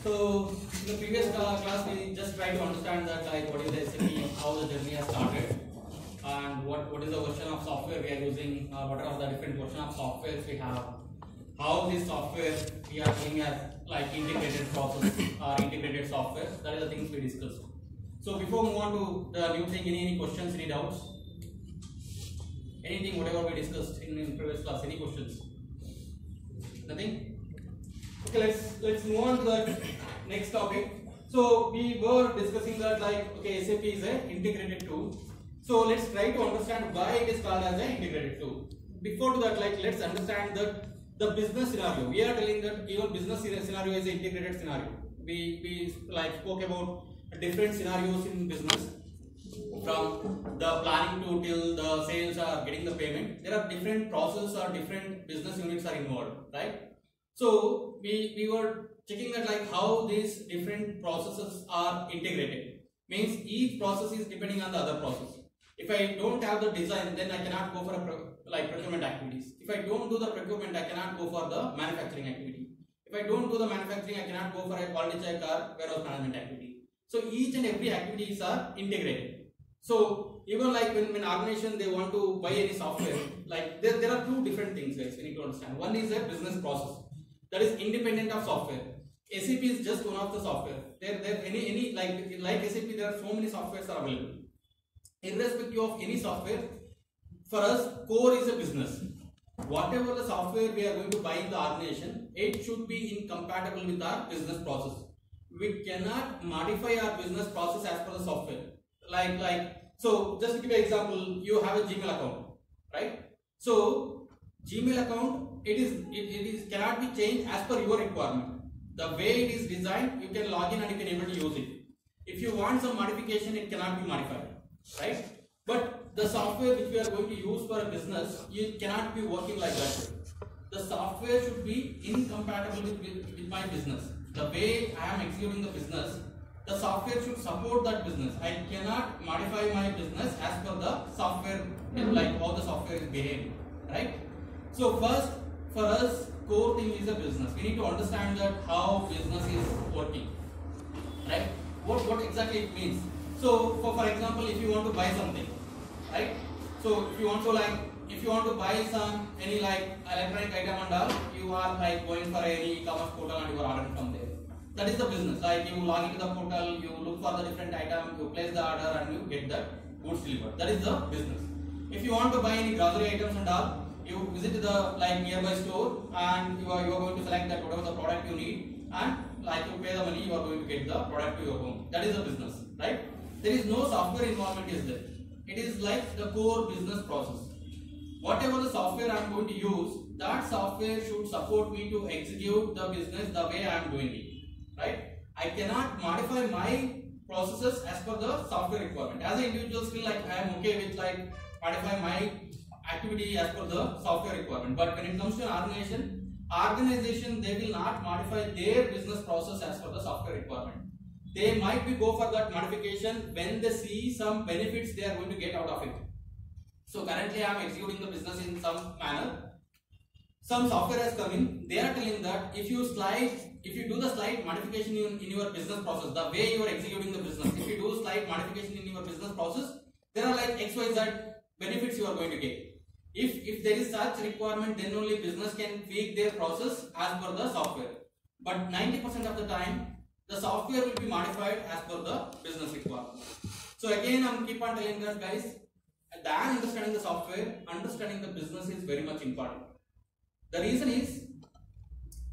So in the previous class we just tried to understand that like what is the SAP, how the journey has started, and what is the version of software we are using, what are the different version of softwares we have, how this software we are seeing as like integrated process or integrated software. That is the things we discussed. So before we move on to the new thing, any questions, any doubts? Anything, whatever we discussed in previous class, any questions? Nothing? Okay, let's move on to the next topic. So we were discussing that like okay, SAP is an integrated tool. So let's try to understand why it is called as an integrated tool. Before to that, like let's understand that the business scenario. We are telling that even business scenario is an integrated scenario. We like spoke about different scenarios in business, from the planning to till the sales or getting the payment. There are different processes or different business units are involved, right? So we were checking that like how these different processes are integrated. Means each process is depending on the other process. If I don't have the design, then I cannot go for procurement activities. If I don't do the procurement, I cannot go for the manufacturing activity. If I don't do the manufacturing, I cannot go for a quality check or warehouse management activity. So each and every activities are integrated. So even like when organization they want to buy any software, like there are two different things guys we need to understand. One is a business process that is independent of software. SAP is just one of the software. There any like SAP there are so many softwares are available. Irrespective of any software, for us core is a business. Whatever the software we are going to buy in the organization, it should be incompatible with our business process. We cannot modify our business process as per the software. So just to give you an example, you have a Gmail account, right? So Gmail account, it cannot be changed as per your requirement. The way it is designed, you can log in and you can able to use it. If you want some modification, it cannot be modified, right? But the software which we are going to use for a business, it cannot be working like that. The software should be incompatible with my business. The way I am executing the business, the software should support that business. I cannot modify my business as per the software, like how the software is behaving, right? So first, for us, core thing is a business. We need to understand that how business is working, right? What exactly it means. So for example, if you want to buy something, right? So if you want to buy any like electronic item and all, you are like going for any e-commerce portal and you are ordering from there. That is the business. Like you log into the portal, you look for the different item, you place the order and you get the goods delivered. That is the business. If you want to buy any grocery items and all, you visit the like nearby store and you are going to select that whatever the product you need and like you pay the money, you are going to get the product to your home. That is the business, right? There is no software involvement is there. It is like the core business process. Whatever the software I am going to use, that software should support me to execute the business the way I am doing it, right? I cannot modify my processes as per the software requirement. As an individual skill, like I am okay with like modify my activity as per the software requirement. But when it comes to an organization they will not modify their business process as per the software requirement. They might be go for that modification when they see some benefits they are going to get out of it. So currently I am executing the business in some manner. Some software has come in. They are telling that if you do the slight modification in your business process, the way you are executing the business, if you do slight modification in your business process, there are like XYZ benefits you are going to get. If there is such requirement, then only business can tweak their process as per the software. But 90% of the time, the software will be modified as per the business requirement. So again, I am keep on telling that guys, than understanding the software, understanding the business is very much important. The reason is,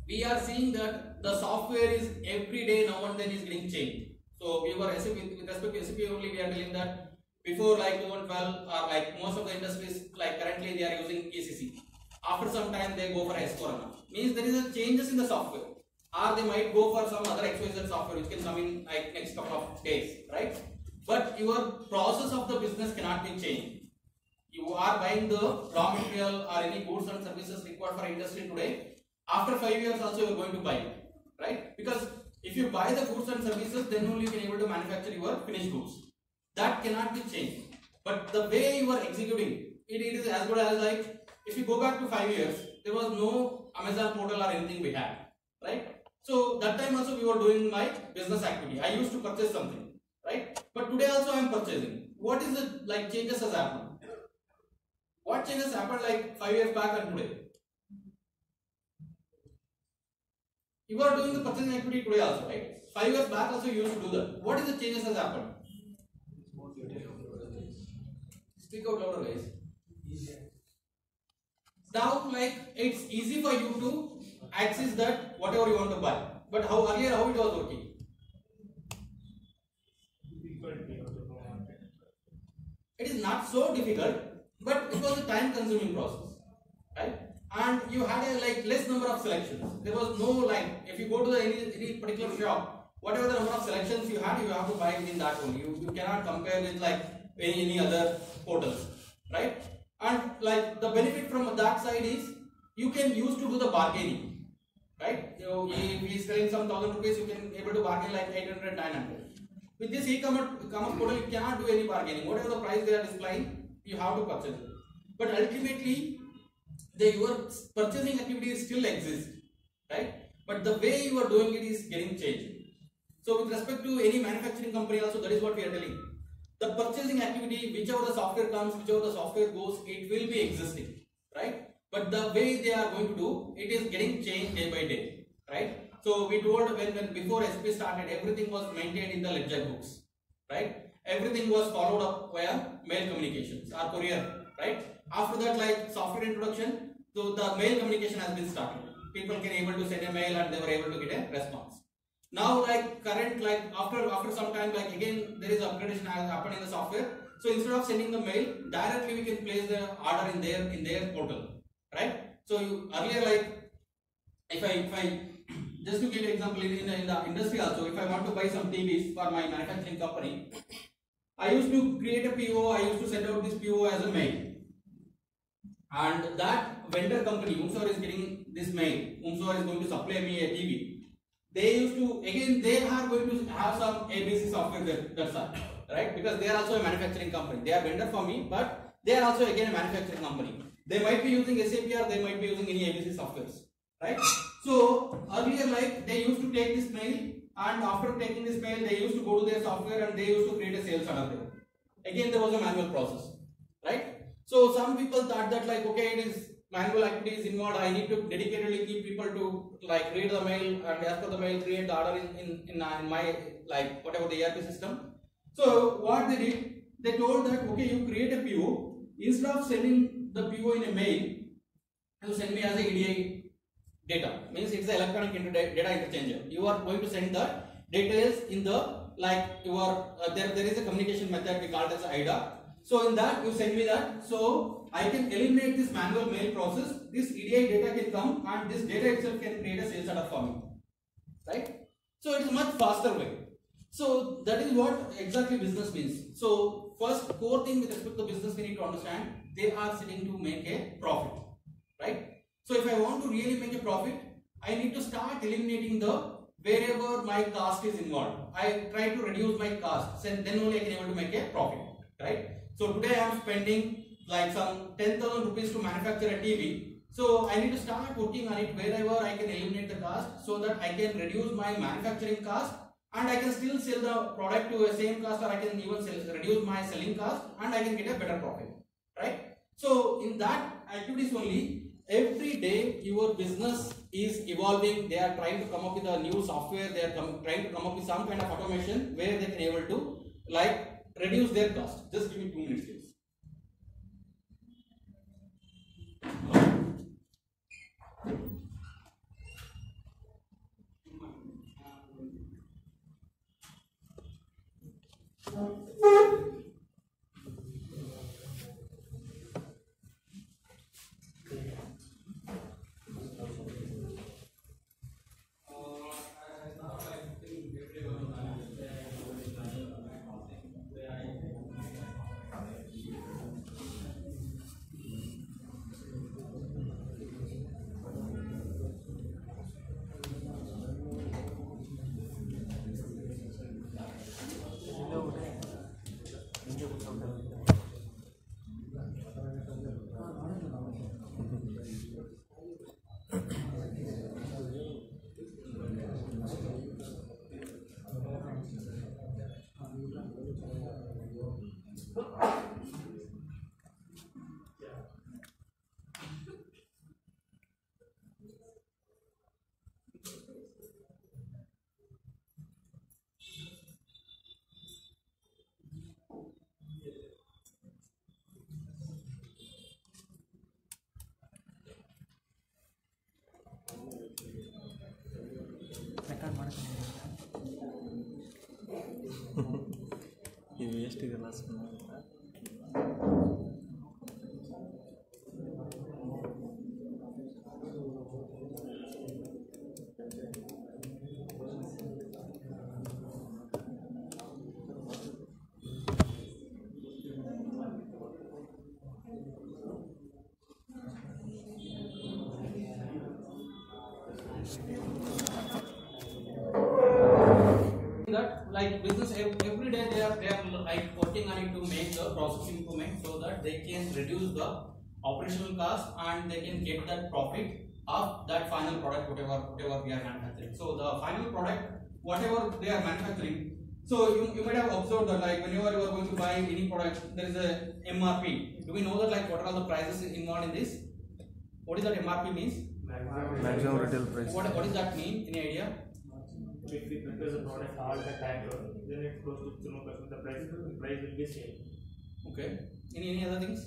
we are seeing that the software is every day now and then is getting changed. So we were with respect to SAP only, we are telling that before like 2012 or like most of the industries like currently they are using ECC. After some time they go for S4. Means there is a changes in the software, or they might go for some other XYZ software which can come in like next couple of days, right? But your process of the business cannot be changed. You are buying the raw material or any goods and services required for industry today. After 5 years also you are going to buy it, right? Because if you buy the goods and services, then only you can able to manufacture your finished goods. That cannot be changed. But the way you are executing, it is as good as like, if you go back to 5 years, there was no Amazon portal or anything we had, right? So that time also we were doing my business activity. I used to purchase something, right? But today also I am purchasing. What is the like changes has happened? What changes happened like 5 years back and today? You are doing the purchasing activity today also, right? 5 years back also you used to do that. What is the changes has happened? Speak out louder, guys. Now, like it's easy for you to access that whatever you want to buy. But how earlier how it was working? It is not so difficult, but it was a time-consuming process, right? And you had a like less number of selections. There was no like if you go to any particular shop, whatever the number of selections you have to buy within that only. You cannot compare with like any other portals, right? And like the benefit from that side is you can use to do the bargaining, right? If he is selling some 1,000 rupees, you can able to bargain like 800, 900. With this e-commerce portal, you cannot do any bargaining. Whatever the price they are displaying, you have to purchase it. But ultimately, your purchasing activity still exists, right? But the way you are doing it is getting changed. So with respect to any manufacturing company also, that is what we are telling. The purchasing activity, whichever the software comes, whichever the software goes, it will be existing, right? But the way they are going to do, it is getting changed day by day, right? So we told when before SP started, everything was maintained in the ledger books, right? Everything was followed up via mail communications or courier, right? After that, like software introduction, so the mail communication has been started. People can able to send a mail and they were able to get a response. Now, like current, like after some time, like again there is upgradation has happened in the software. So instead of sending the mail directly, we can place the order in their portal, right? So you earlier, like if I just to give an example in the industry also, if I want to buy some TVs for my manufacturing company, I used to create a PO. I used to send out this PO as a mail, and that vendor company, whomsoever is getting this mail, whomsoever is going to supply me a TV, they used to again they are going to have some ABC software website, right? Because they are also a manufacturing company. They are vendor for me, but they are also again a manufacturing company. They might be using SAP or they might be using any ABC softwares, right? So earlier, like they used to take this mail, and after taking this mail, they used to go to their software and they used to create a sales order there. Again, there was a manual process, right? So some people thought that like okay, it is manual activities involved. I need to dedicatedly keep people to like read the mail and as per the mail create the order in my like whatever the ERP system. So what they did, they told that okay, you create a PO, instead of sending the PO in a mail, you send me as a EDI data. Means it's the electronic data interchanger. You are going to send the details in the like your there is a communication method we call it as IDA. So in that you send me that, so I can eliminate this manual mail process. This EDI data can come and this data itself can create a sales order for me, right? So it is much faster way. So that is what exactly business means. So first core thing with respect to business we need to understand, they are sitting to make a profit, right? So if I want to really make a profit, I need to start eliminating the wherever my cost is involved. I try to reduce my cost, then only I can able to make a profit, right? So today I am spending like some 10,000 rupees to manufacture a TV. So I need to start working on it wherever I can eliminate the cost so that I can reduce my manufacturing cost and I can still sell the product to a same cost, or I can even reduce my selling cost and I can get a better profit, right? So in that activities only, every day your business is evolving. They are trying to come up with a new software. They are trying to come up with some kind of automation where they can able to like reduce their cost. Just give me 2 minutes, please. ये waste करना सुना that like business every day they are like working on it to make the process improvement so that they can reduce the operational cost and they can get that profit of that final product whatever we are manufacturing. So the final product whatever they are manufacturing, so you might have observed that like whenever you are going to buy any product there is a MRP. Do we know that like what are all the prices involved in this? What is that MRP means? maximum retail price. What does that mean? Any idea? If we prepare the product all the time, then it goes to 0%. The price will be same. Okay. Any other things?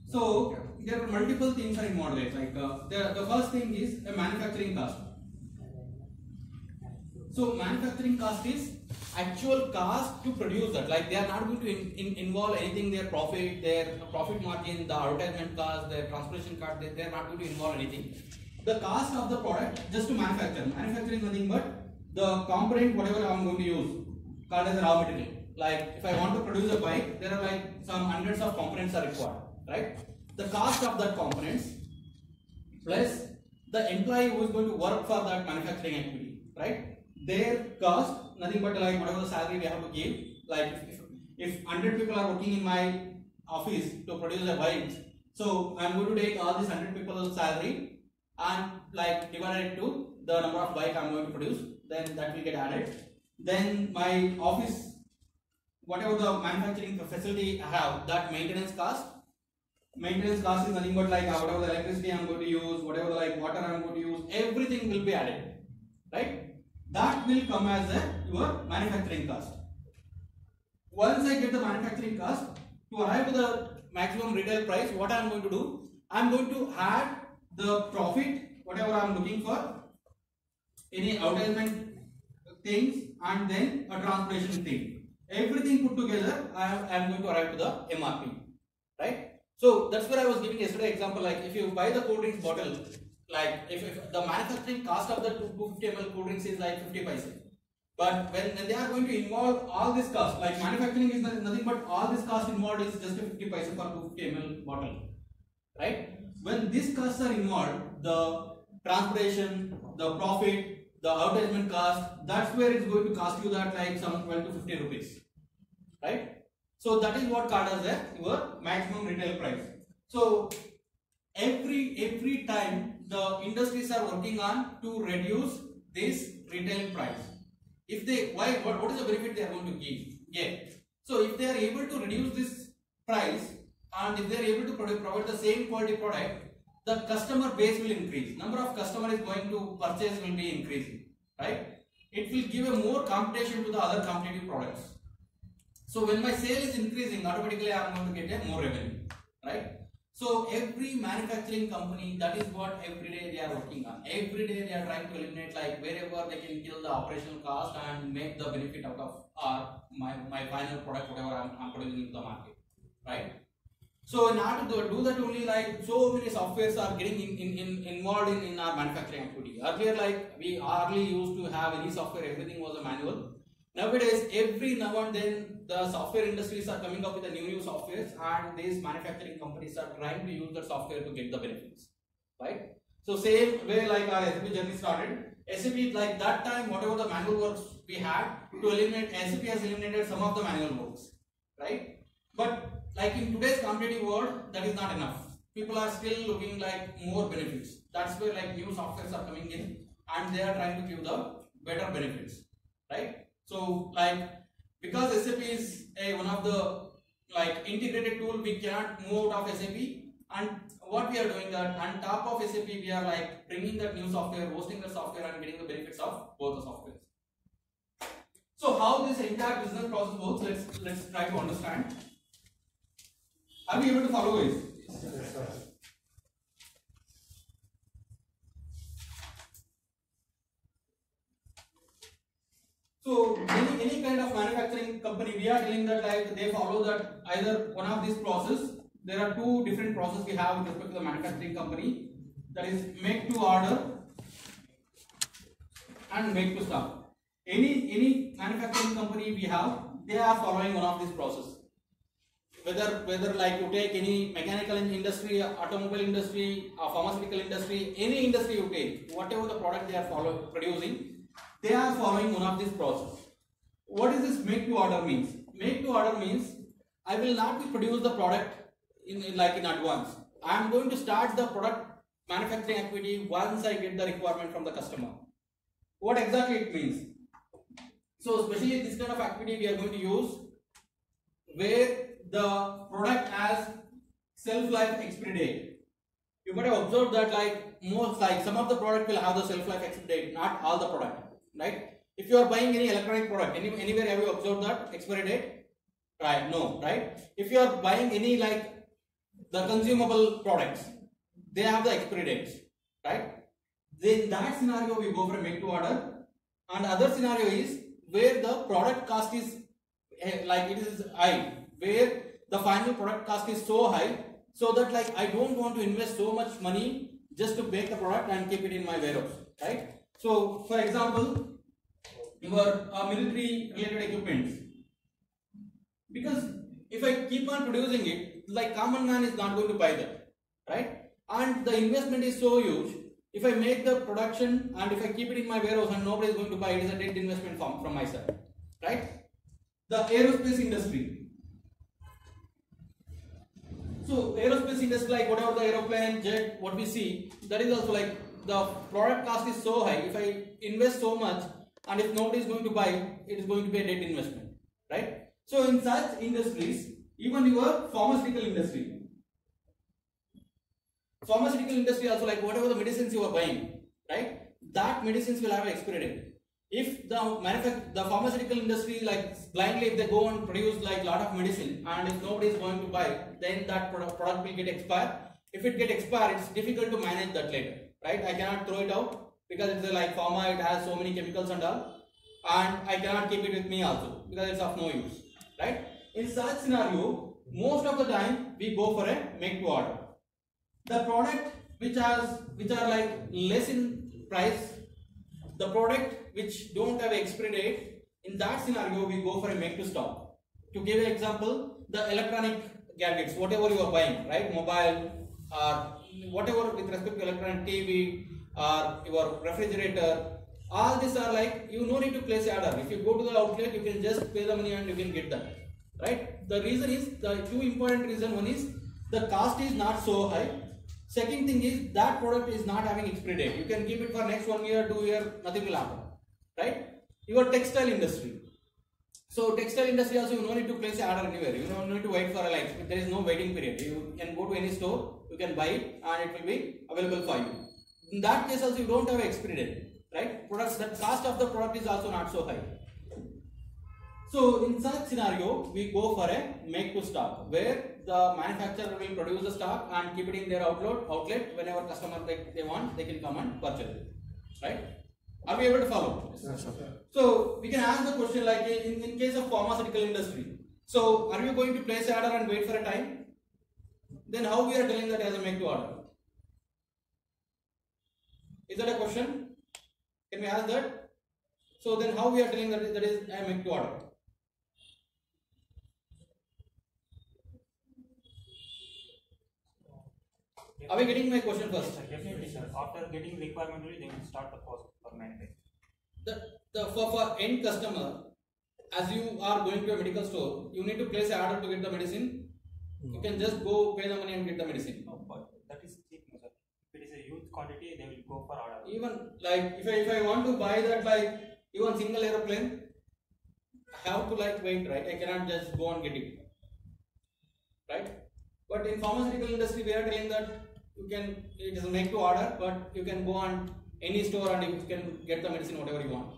So there are multiple things are involved there. Like the first thing is a manufacturing cost. So manufacturing cost is actual cost to produce that. Like they are not going to involve anything. Their profit margin, the advertisement cost, their transportation cost. They are not going to involve anything. The cost of the product just to manufacture. Manufacturing is nothing but the component whatever I am going to use called as raw material. Like if I want to produce a bike, there are like some hundreds of components are required, right? The cost of that components plus the employee who is going to work for that manufacturing activity, right? Their cost nothing but like whatever the salary we have to give. Like if 100 people are working in my office to produce a bike, so I am going to take all these 100 people's salary and like divided it to the number of bike I am going to produce, then that will get added. Then my office, whatever the manufacturing facility I have, that maintenance cost is nothing but like whatever the electricity I am going to use, whatever the like water I am going to use, everything will be added, right? That will come as your manufacturing cost. Once I get the manufacturing cost, to arrive to the maximum retail price, what I am going to do? I am going to add the profit, whatever I am looking for, any advertisement things and then a transportation thing. Everything put together, I am going to arrive to the MRP, right? So that's where I was giving yesterday example. Like if you buy the cold drinks bottle, like if the manufacturing cost of the 250 ml cold drinks is like 50 paise, but when they are going to involve all this cost, like manufacturing is nothing but all this cost involved is just a 50 paise per 250 ml bottle, right? When these costs are involved, the transportation, the profit, the advertisement cost, that's where it's going to cost you that like some 12 to 50 rupees, right? So that is what called as your maximum retail price. So every time the industries are working on to reduce this retail price. If they what is the benefit they are going to get? So if they are able to reduce this price and if they are able to provide the same quality product, the customer base will increase. Number of customers going to purchase will be increasing, right? It will give a more competition to the other competitive products. So when my sale is increasing, automatically I am going to get a more revenue, right? So every manufacturing company, that is what every day they are working on. Every day they are trying to eliminate like wherever they can kill the operational cost and make the benefit out of my final product, whatever I am putting into the market, right? So in order to do that, only like so many softwares are getting involved in our manufacturing activity. Earlier, like we hardly used to have any software; everything was a manual. Nowadays, every now and then, the software industries are coming up with the new softwares, and these manufacturing companies are trying to use the software to get the benefits, right? So same way like our SAP journey started. SAP, like that time, whatever the manual works we had to eliminate, SAP has eliminated some of the manual works, right? But like in today's competitive world, that is not enough. People are still looking like more benefits. That's where like new softwares are coming in, and they are trying to give the better benefits, right? So like because SAP is one of the like integrated tool, we cannot move out of SAP, and what we are doing that on top of SAP we are like bringing that new software, hosting the software and getting the benefits of both the softwares. So how this entire business process works, let's try to understand. Are we able to follow this? Yes, sir. So any kind of manufacturing company, we are telling that like they follow that either one of these process. There are two different processes we have with respect to the manufacturing company. That is make to order and make to stock. Any manufacturing company we have, they are following one of these processes. Whether like you take any mechanical industry, automobile industry, or pharmaceutical industry, any industry you take, whatever the product they are producing, they are following one of these processes. What is this make to order means? Make to order means I will not be produce the product in advance. I am going to start the product manufacturing activity once I get the requirement from the customer. What exactly it means? So especially this kind of activity we are going to use where the product has shelf-life expiry date. You might have observed that some of the product will have the shelf-life expiry date, not all the product, right? If you are buying any electronic product, anywhere have you observed that expiry date? Right? No, right? If you are buying any the consumable products, they have the expiry dates, right? Then in that scenario we go for a make to order, and other scenario is where the product cost is it is high, where the final product cost is so high, so that I don't want to invest so much money just to make the product and keep it in my warehouse, right? So for example, your military related equipments, because if I keep on producing it, common man is not going to buy that, right? And the investment is so huge. If I make the production and if I keep it in my warehouse and nobody is going to buy it, is a dead investment from my side, right? The aerospace industry. So aerospace industry, whatever the aeroplane, jet, what we see, that is also the product cost is so high. If I invest so much and if nobody is going to buy, it is going to be a dead investment, right? So in such industries, even your pharmaceutical industry also whatever the medicines you are buying, right? That medicines will have an expiry date. If the pharmaceutical industry blindly if they go and produce lot of medicine and if nobody is going to buy, then that product will get expired. If it get expired, it's difficult to manage that later, right? I cannot throw it out because it's pharma, it has so many chemicals and all, and I cannot keep it with me also because it's of no use, right? In such scenario, most of the time we go for a make to order. The product which are less in price, the product which don't have expiry date, in that scenario we go for a make to stock. To give an example, the electronic gadgets, whatever you are buying, right? Mobile or whatever with respect to electronic TV or your refrigerator, all these are you no need to place an order. If you go to the outlet, you can just pay the money and you can get that, right? The reason is, the two important reason, one is the cost is not so high. Second thing is that product is not having expiry date. You can keep it for next 1 year, 2 year, nothing will happen, right? Your textile industry. So textile industry also, you no need to place an order anywhere. You don't need to wait for there is no waiting period. You can go to any store, you can buy it and it will be available for you. In that case also you don't have an expiry date, right? Products, the cost of the product is also not so high. So in such scenario, we go for a make to stock, where the manufacturer will produce the stock and keep it in their outlet. Whenever customer they want, they can come and purchase it, right? Are we able to follow? Yes, sir. So we can ask the question in case of pharmaceutical industry. So are you going to place an order and wait for a time? Then how we are telling that as a make to order? Is that a question? Can we ask that? So then how we are telling that is a make to order? Are we getting my question first? Yes, sir. Definitely, sir. After getting requirement, they will start the process for manufacturing. For end customer, as you are going to a medical store, you need to place an order to get the medicine. You can just go pay the money and get the medicine. No, but that is cheap, no, sir. If it is a huge quantity, they will go for order. Even if I want to buy that even single aeroplane, I have to wait, right? I cannot just go and get it, right? But in pharmaceutical industry, we are telling that it is a make to order, but you can go on any store and you can get the medicine whatever you want.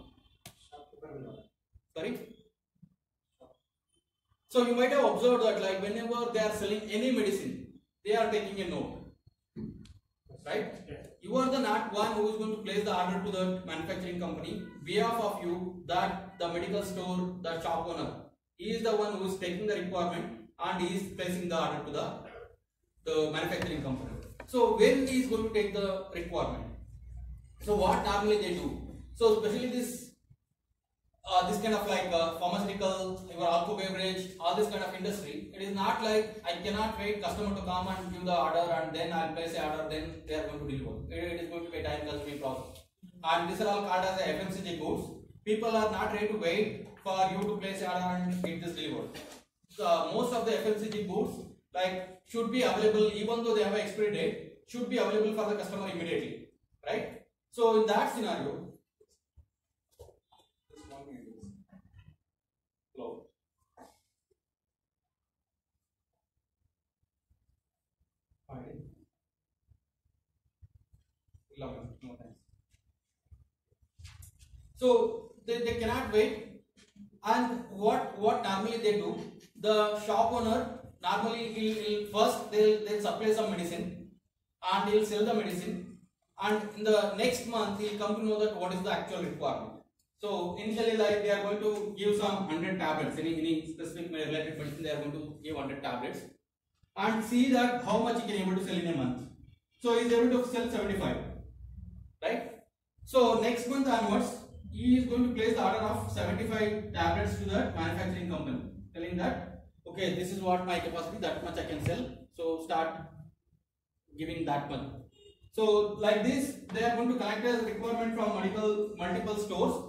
Sorry? So you might have observed that whenever they are selling any medicine, they are taking a note, right? Yeah. You are the not one who is going to place the order to the manufacturing company. Behalf of you, that the medical store, the shop owner, he is the one who is taking the requirement and he is placing the order to the manufacturing company. So when he is going to take the requirement, so what normally they do? So especially this kind of like pharmaceutical, your alcohol beverage, all this kind of industry, it is not like I cannot wait customer to come and give the order and then I'll place the order, then they are going to deliver. It is going to be a time consuming process. And these are all called as FMCG goods. People are not ready to wait for you to place the order and get this delivered. So most of the FMCG goods like should be available, even though they have an expiry date, should be available for the customer immediately, right? So in that scenario, so they cannot wait, and what normally they do, the shop owner normally will first they'll supply some medicine and he'll sell the medicine, and in the next month he'll come to know that what is the actual requirement. So initially, like they are going to give some 100 tablets, any specific related medicine, they are going to give 100 tablets and see that how much he can able to sell in a month. So he is able to sell 75, right? So next month onwards, he is going to place the order of 75 tablets to the manufacturing company, telling that okay, this is what my capacity, that much I can sell. So start giving that much. So like this, they are going to collect a requirement from multiple stores,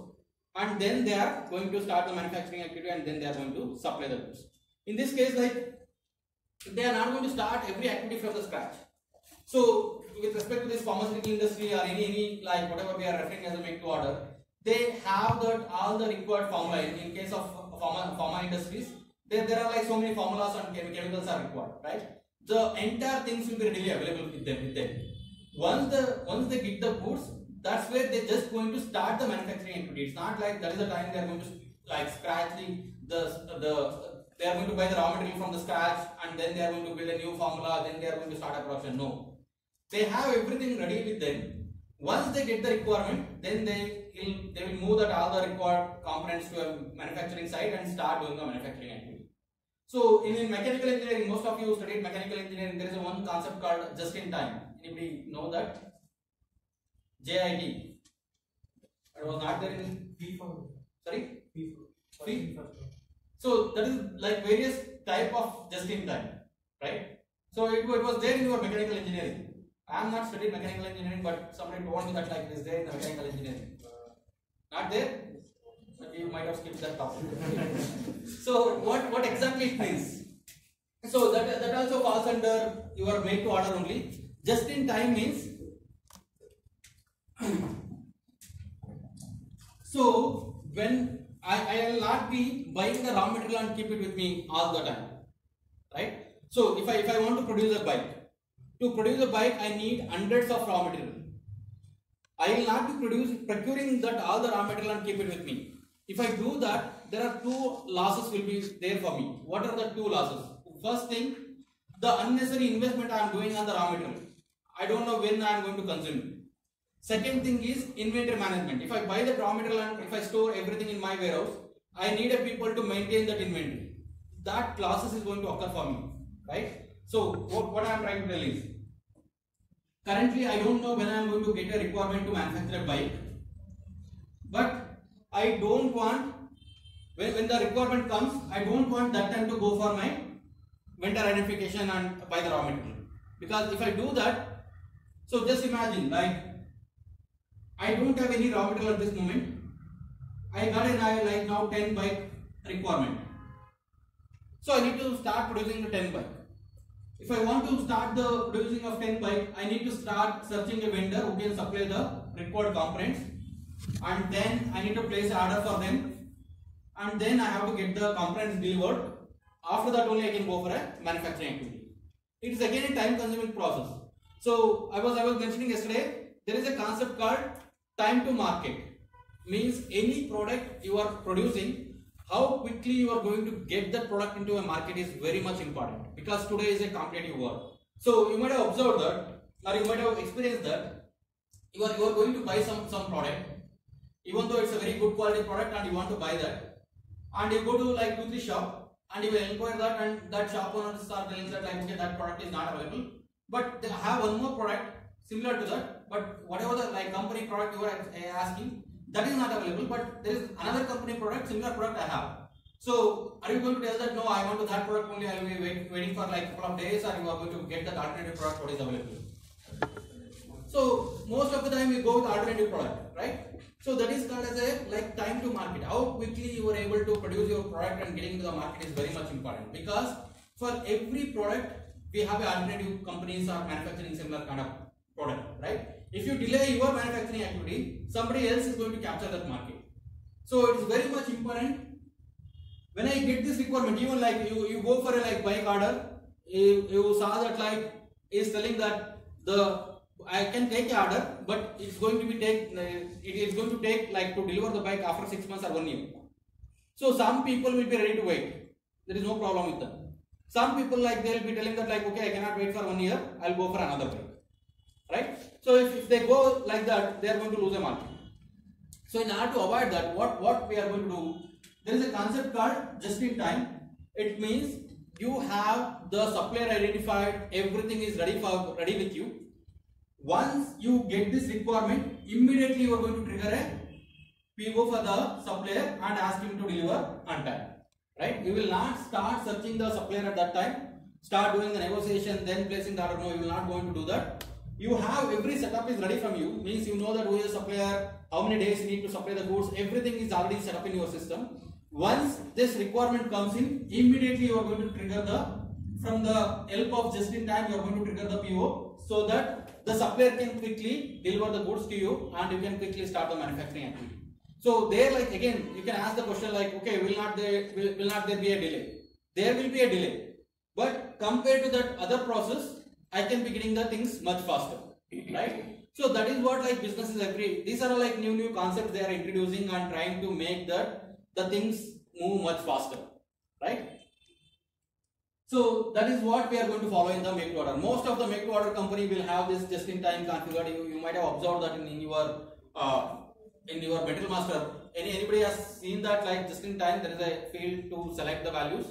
and then they are going to start the manufacturing activity, and then they are going to supply the goods. In this case, like they are not going to start every activity from the scratch. So with respect to this pharmaceutical industry or any like whatever we are referring as a make to order, they have that all the required formula. In case of pharma industries, there are like so many formulas and chemicals are required, right? The entire things will be readily available with them. Once they get the goods, that's where they're just going to start the manufacturing activity. It's not like that is the time they are going to like scratch they are going to buy the raw material from the scratch and then they are going to build a new formula, then they are going to start a production. No, they have everything ready with them. Once they get the requirement, then they will move that all the required components to a manufacturing site and start doing the manufacturing activity. So in mechanical engineering, most of you studied mechanical engineering, there is one concept called just in time. Anybody know that? JIT. It was not there in sorry? So that is like various type of just in time, right? So it was there in your mechanical engineering. I am not studied mechanical engineering, but somebody told me that like it is there in the mechanical engineering. Not there? But you might have skipped that topic. So what exactly it means? So that also falls under your made to order only. Just in time means so when I will not be buying the raw material and keep it with me all the time, right? So if I want to produce a bike, to produce a bike I need hundreds of raw material. I will not be procuring that all the raw material and keep it with me. If I do that, there are two losses will be there for me. What are the two losses? First thing, the unnecessary investment I am doing on the raw material. I don't know when I am going to consume it. Second thing is inventory management. If I buy the raw material and if I store everything in my warehouse, I need a people to maintain that inventory. That losses is going to occur for me, right? So what I am trying to tell is, currently I don't know when I am going to get a requirement to manufacture a bike, but I don't want, when the requirement comes, I don't want that time to go for my vendor identification and buy the raw material. Because if I do that, so just imagine like I don't have any raw material at this moment. I got like now 10 bike requirement. So I need to start producing the 10 bike. If I want to start the producing of 10 bike, I need to start searching a vendor who can supply the required components, and then I need to place an order for them, and then I have to get the components delivered. After that only I can go for a manufacturing activity. It is again a time consuming process. So I was mentioning yesterday, there is a concept called time to market. Means any product you are producing, how quickly you are going to get that product into a market is very much important, because today is a competitive world. So you might have observed that or you might have experienced that you are going to buy some product, even though it's a very good quality product and you want to buy that, and you go to like 2-3 shop and you will inquire that, and that shop owners are telling that like okay, that product is not available, but they have one more product similar to that, but whatever the like company product you are asking, that is not available, but there is another company product, similar product I have. So are you going to tell that no, I want to that product only, I will be waiting for like a couple of days, or you are going to get that alternative product what is available? So most of the time we go with alternative product, right? So that is called as a like time to market. How quickly you are able to produce your product and getting to the market is very much important, because for every product we have alternative companies are manufacturing similar kind of product, right? If you delay your manufacturing activity, somebody else is going to capture that market. So it is very much important. When I get this requirement, even like you go for a like bike order, you saw that like is telling that I can take a order, but it's going to be it is going to take like to deliver the bike after 6 months or 1 year. So some people will be ready to wait. There is no problem with them. Some people like they will be telling that like okay, I cannot wait for 1 year, I'll go for another bike, right? So if they go like that, they are going to lose a market. So in order to avoid that, what we are going to do, there is a concept called just in time. It means you have the supplier identified, everything is ready with you. Once you get this requirement, immediately you are going to trigger a PO for the supplier and ask him to deliver on time, right? You will not start searching the supplier at that time, start doing the negotiation, then placing the order. No, you will not going to do that. You have every setup is ready from you, means you know that who is the supplier, how many days you need to supply the goods, everything is already set up in your system. Once this requirement comes in, immediately you are going to trigger from the help of just in time, you are going to trigger the PO, so that the supplier can quickly deliver the goods to you and you can quickly start the manufacturing activity. So there, like again, you can ask the question like, okay, will not there be a delay? There will be a delay, but compared to that other process, I can be getting the things much faster, right? So that is what like businesses these are like new concepts they are introducing and trying to make the things move much faster, right? So that is what we are going to follow in the make to order. Most of the make to order company will have this just in time configured. You might have observed that in your Metal Master. Anybody has seen that like just in time there is a field to select the values.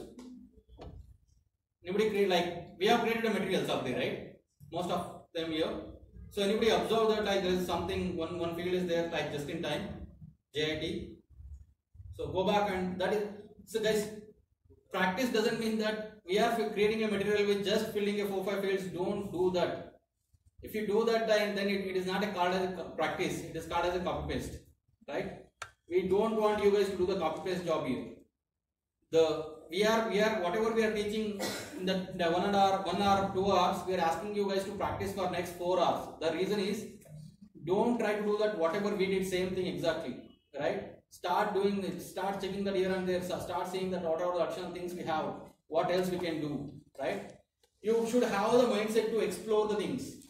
Anybody create like we have created a material software, right? Most of them here. So anybody observe that like there is something one field is there like just in time JIT. So go back and that is so guys. Practice doesn't mean that we are creating a material with just filling a 4-5 fields. Don't do that. If you do that, then it is not called as a practice. It is called as a copy paste, right? We don't want you guys to do the copy paste job here. We are whatever we are teaching in the 1 hour, 2 hours. We are asking you guys to practice for next 4 hours. The reason is, don't try to do that whatever we did same thing exactly, right? Start doing it, start checking that here and there, start seeing that what are the additional things we have, what else we can do, right? You should have the mindset to explore the things,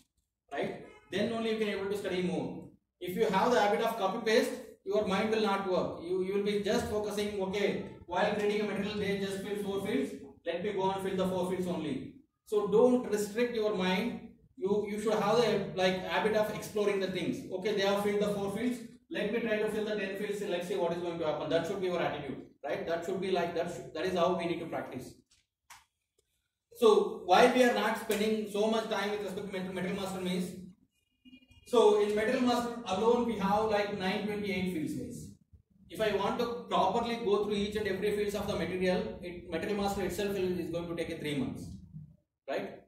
right? Then only you can able to study more. If you have the habit of copy paste, your mind will not work. You will be just focusing, okay, while creating a material, they just fill 4 fields, let me go and fill the 4 fields only. So don't restrict your mind. You should have the like habit of exploring the things. Okay, they have filled the 4 fields. Let me try to fill the 10 fields. Let's see what is going to happen. That should be your attitude, right? That should be like that. That is how we need to practice. So while we are not spending so much time with respect to Metal Master means, so in Metal Master alone we have like 928 fields guys. If I want to properly go through each and every fields of the material, Metal Master itself is going to take 3 months, right?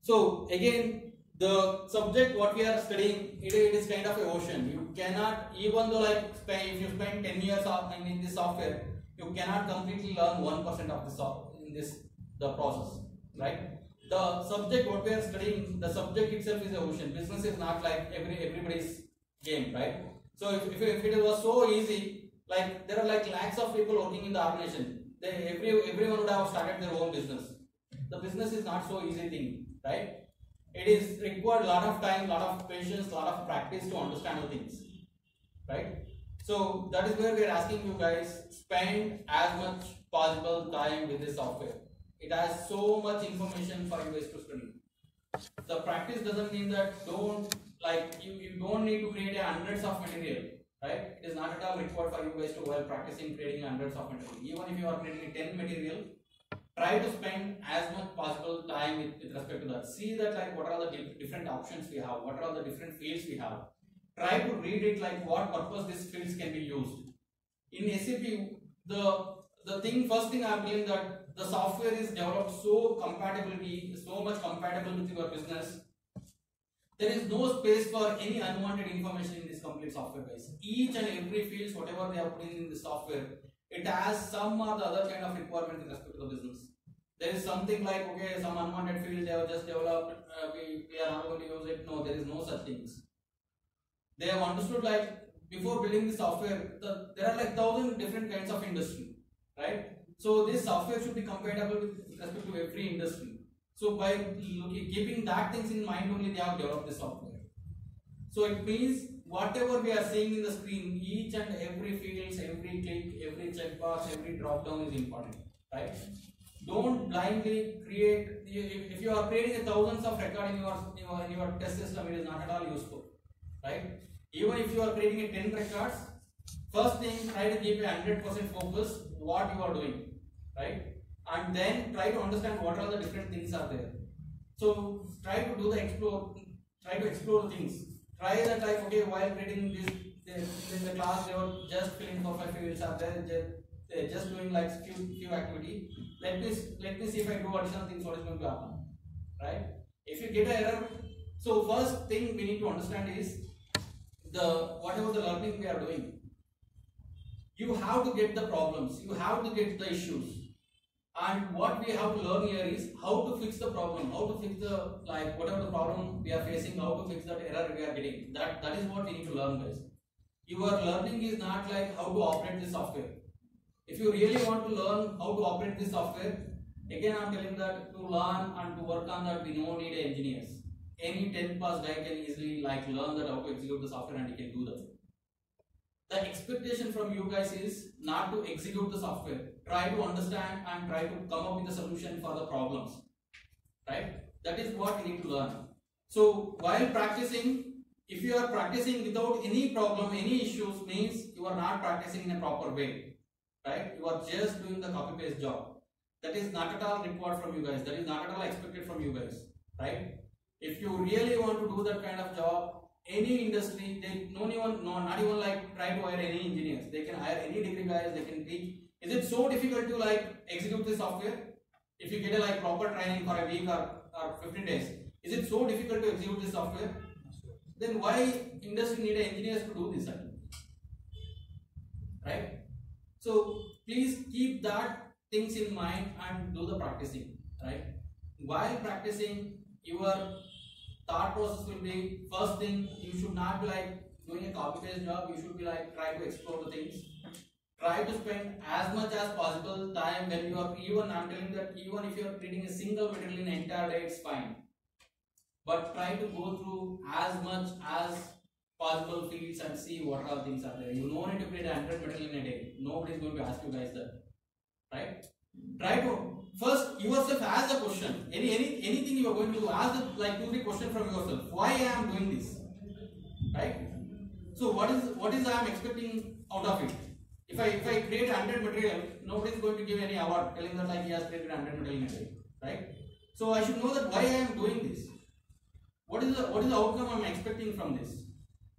So again, the subject what we are studying, it is kind of an ocean. You cannot, even though like if you spend 10 years in this software, you cannot completely learn 1% of the process, right? The subject what we are studying, the subject itself is an ocean. Business is not like everybody's game, right? So if it was so easy, like there are like lakhs of people working in the organization, everyone would have started their own business. The business is not so easy thing, right? It is required a lot of time, lot of patience, lot of practice to understand the things, right? So that is where we are asking you guys, spend as much possible time with this software. It has so much information for you guys to study. The practice doesn't mean that you don't need to create hundreds of material, right? It is not at all required for you guys to while practicing creating hundreds of material. Even if you are creating 10 material, try to spend as much possible time with respect to that. See that like what are the different options we have, what are all the different fields we have. Try to read it like what purpose these fields can be used. In SAP, first thing I'm telling that the software is developed so much compatible with your business. There is no space for any unwanted information in this complete software, guys. Each and every field, whatever they are putting in the software, it has some or the other kind of requirement with respect to the business. There is something like, okay, some unwanted field they have just developed, we are not going to use it. No, there is no such things. They have understood like before building the software, there are like 1,000 different kinds of industry, right? So this software should be compatible with respect to every industry. So by keeping that things in mind only, they have developed this software. So it means whatever we are seeing in the screen, each and every fields, every click, every checkbox, every drop down is important, right? Don't blindly create. If you are creating thousands of records in your test system, it is not at all useful, right? Even if you are creating 10 records, first thing try to keep 100% focus what you are doing, right? And then try to understand what are the different things are there. So try to do the explore things. Try that like, okay, while creating this in the class they were just filling 4-5 fields are there, they're just doing like few activity. Let me see if I do additional things, what is going to happen, right? If you get an error, so first thing we need to understand is whatever the learning we are doing, you have to get the problems, you have to get the issues. And what we have to learn here is how to fix the problem, how to fix the whatever the problem we are facing, how to fix that error we are getting. That is what we need to learn, guys. Your learning is not like how to operate this software. If you really want to learn how to operate this software, again I am telling that to learn and to work on that we don't need engineers. Any 10 plus guy can easily learn that how to execute the software and he can do that. The expectation from you guys is not to execute the software. Try to understand and try to come up with a solution for the problems, right? That is what we need to learn. So while practicing, if you are practicing without any problem, any issues, means you are not practicing in a proper way, right? You are just doing the copy paste job. That is not at all required from you guys. That is not at all expected from you guys, right? If you really want to do that kind of job, any industry, not even try to hire any engineers. They can hire any degree guys, they can teach. Is it so difficult to execute this software? If you get a proper training for a week or 15 days, is it so difficult to execute this software? Then why industry need engineers to do this, right? So please keep that things in mind and do the practicing, right? While practicing, your thought process will be, first thing, you should not be doing a copy paste job. You should be try to explore the things. Try to spend as much as possible time when you are, even I'm telling that even if you are creating a single material in an entire day, it's fine. But try to go through as much as possible fields and see what all things are there. You don't need to create 100 material in a day. Nobody is going to ask you guys that, right? Try to first yourself ask a question. Anything you are going to do, ask 2-3 questions from yourself. Why I am doing this, right? So what is I am expecting out of it? If I create 100 material, nobody is going to give any award telling that he has created 100 material in a day, right? So I should know that why I am doing this. What is the outcome I am expecting from this,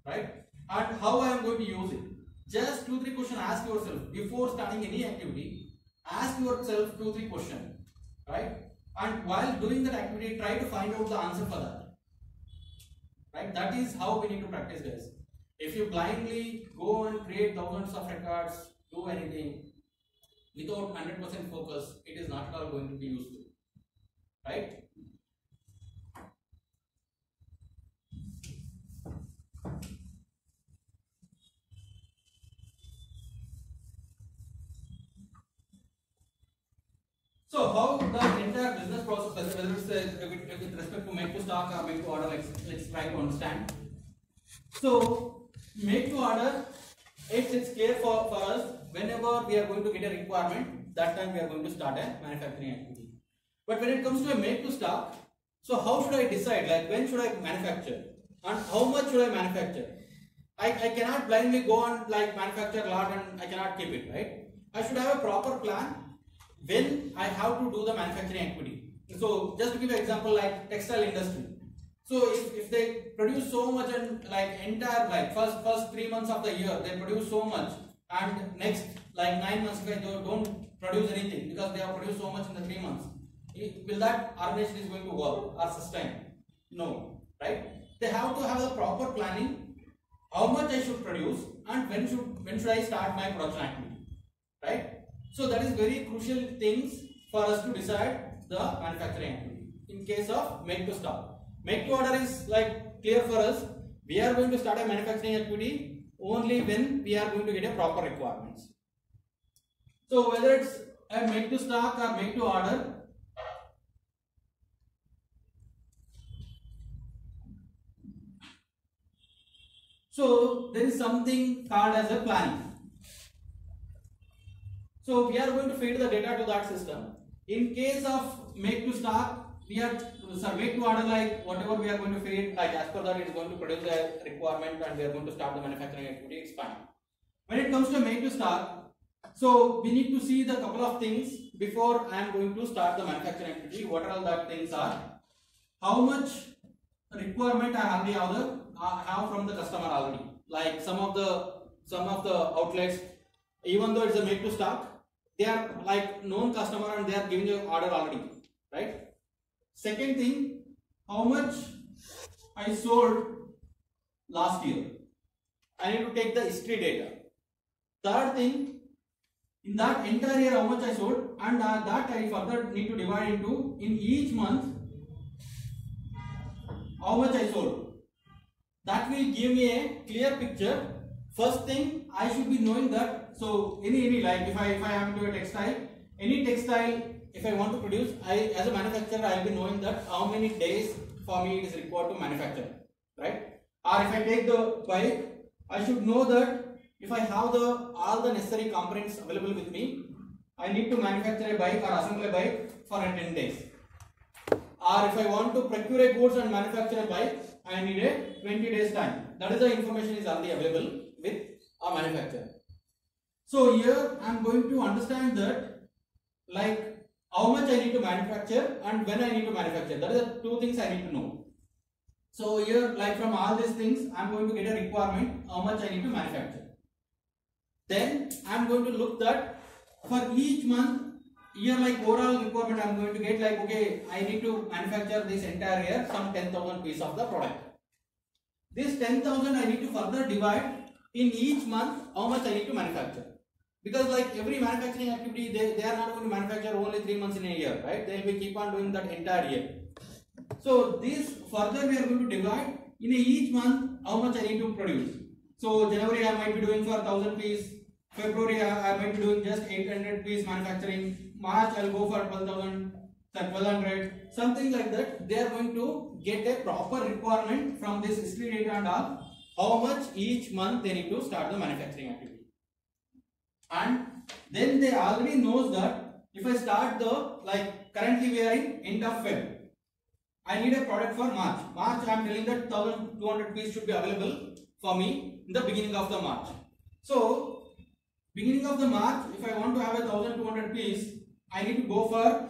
right? And how I am going to use it. Just 2-3 questions ask yourself before starting any activity. Ask yourself 2-3 questions, right? And while doing that activity, try to find out the answer for that, right? That is how we need to practice, guys. If you blindly go and create thousands of records, do anything without 100% focus, it is not at all going to be useful, right? So how the entire business process, whether it's with respect to make to stock or make to order, let's try to understand. So make to order, it's clear for us. Whenever we are going to get a requirement, that time we are going to start a manufacturing activity. But when it comes to a make to stock, So how should I decide, like when should I manufacture and how much should I manufacture? I cannot blindly go and like manufacture a lot and I cannot keep it, right? I should have a proper plan when I have to do the manufacturing activity. So just to give an example, like textile industry. So if they produce so much and like entire like first 3 months of the year they produce so much, and next like 9 months they don't produce anything because they have produced so much in the 3 months, will that organization is going to work or sustain? No, right? They have to have a proper planning, how much I should produce and when should I start my production activity, right? So that is very crucial things for us to decide the manufacturing activity. In case of make to stock, make to order is like clear for us. We are going to start a manufacturing activity only when we are going to get a proper requirements. So whether it's a make to stock or make to order, so there is something called as a planning. So we are going to feed the data to that system. In case of make to stock, we are make to order, like whatever we are going to feed, like as per that it is going to produce the requirement and we are going to start the manufacturing activity, it's fine. When it comes to make to stock, so we need to see the couple of things before I am going to start the manufacturing activity. What are all that things are? How much requirement I already have from the customer already. Like some of the outlets, even though it's a make to stock, they are like known customer and they are giving you order already, right? Second thing, how much I sold last year. I need to take the history data. Third thing, in that entire year how much I sold, and that I further need to divide into in each month how much I sold. That will give me a clear picture. First thing, I should be knowing that, so any like if I am into a textile, any textile, if I want to produce, I as a manufacturer I will be knowing that how many days for me it is required to manufacture, right? Or if I take the bike, I should know that if I have all the necessary components available with me, I need to manufacture a bike or assemble a bike for 10 days. Or if I want to procure a goods and manufacture a bike, I need a 20 days time. That is the information is already available with a manufacturer. So here I am going to understand that like how much I need to manufacture and when I need to manufacture. That is the two things I need to know. So here like from all these things I am going to get a requirement how much I need to manufacture. Then I am going to look that for each month, here like overall requirement I am going to get like, okay, I need to manufacture this entire year some 10,000 pieces of the product. This 10,000 I need to further divide in each month how much I need to manufacture. Because like every manufacturing activity, they are not going to manufacture only 3 months in a year, right? They will be keep on doing that entire year. So this further we are going to divide in each month how much I need to produce. So January I might be doing for 1,000 pieces, February I might be doing just 800 pieces manufacturing, March I will go for 12,000, 1,200, something like that. They are going to get a proper requirement from this history data and all, how much each month they need to start the manufacturing activity. And then they already knows that if I start the, like currently we are in end of Feb, I need a product for March. March I am telling that 1,200 pieces should be available for me in the beginning of the March. So beginning of the March, if I want to have a 1,200 pieces, I need to go for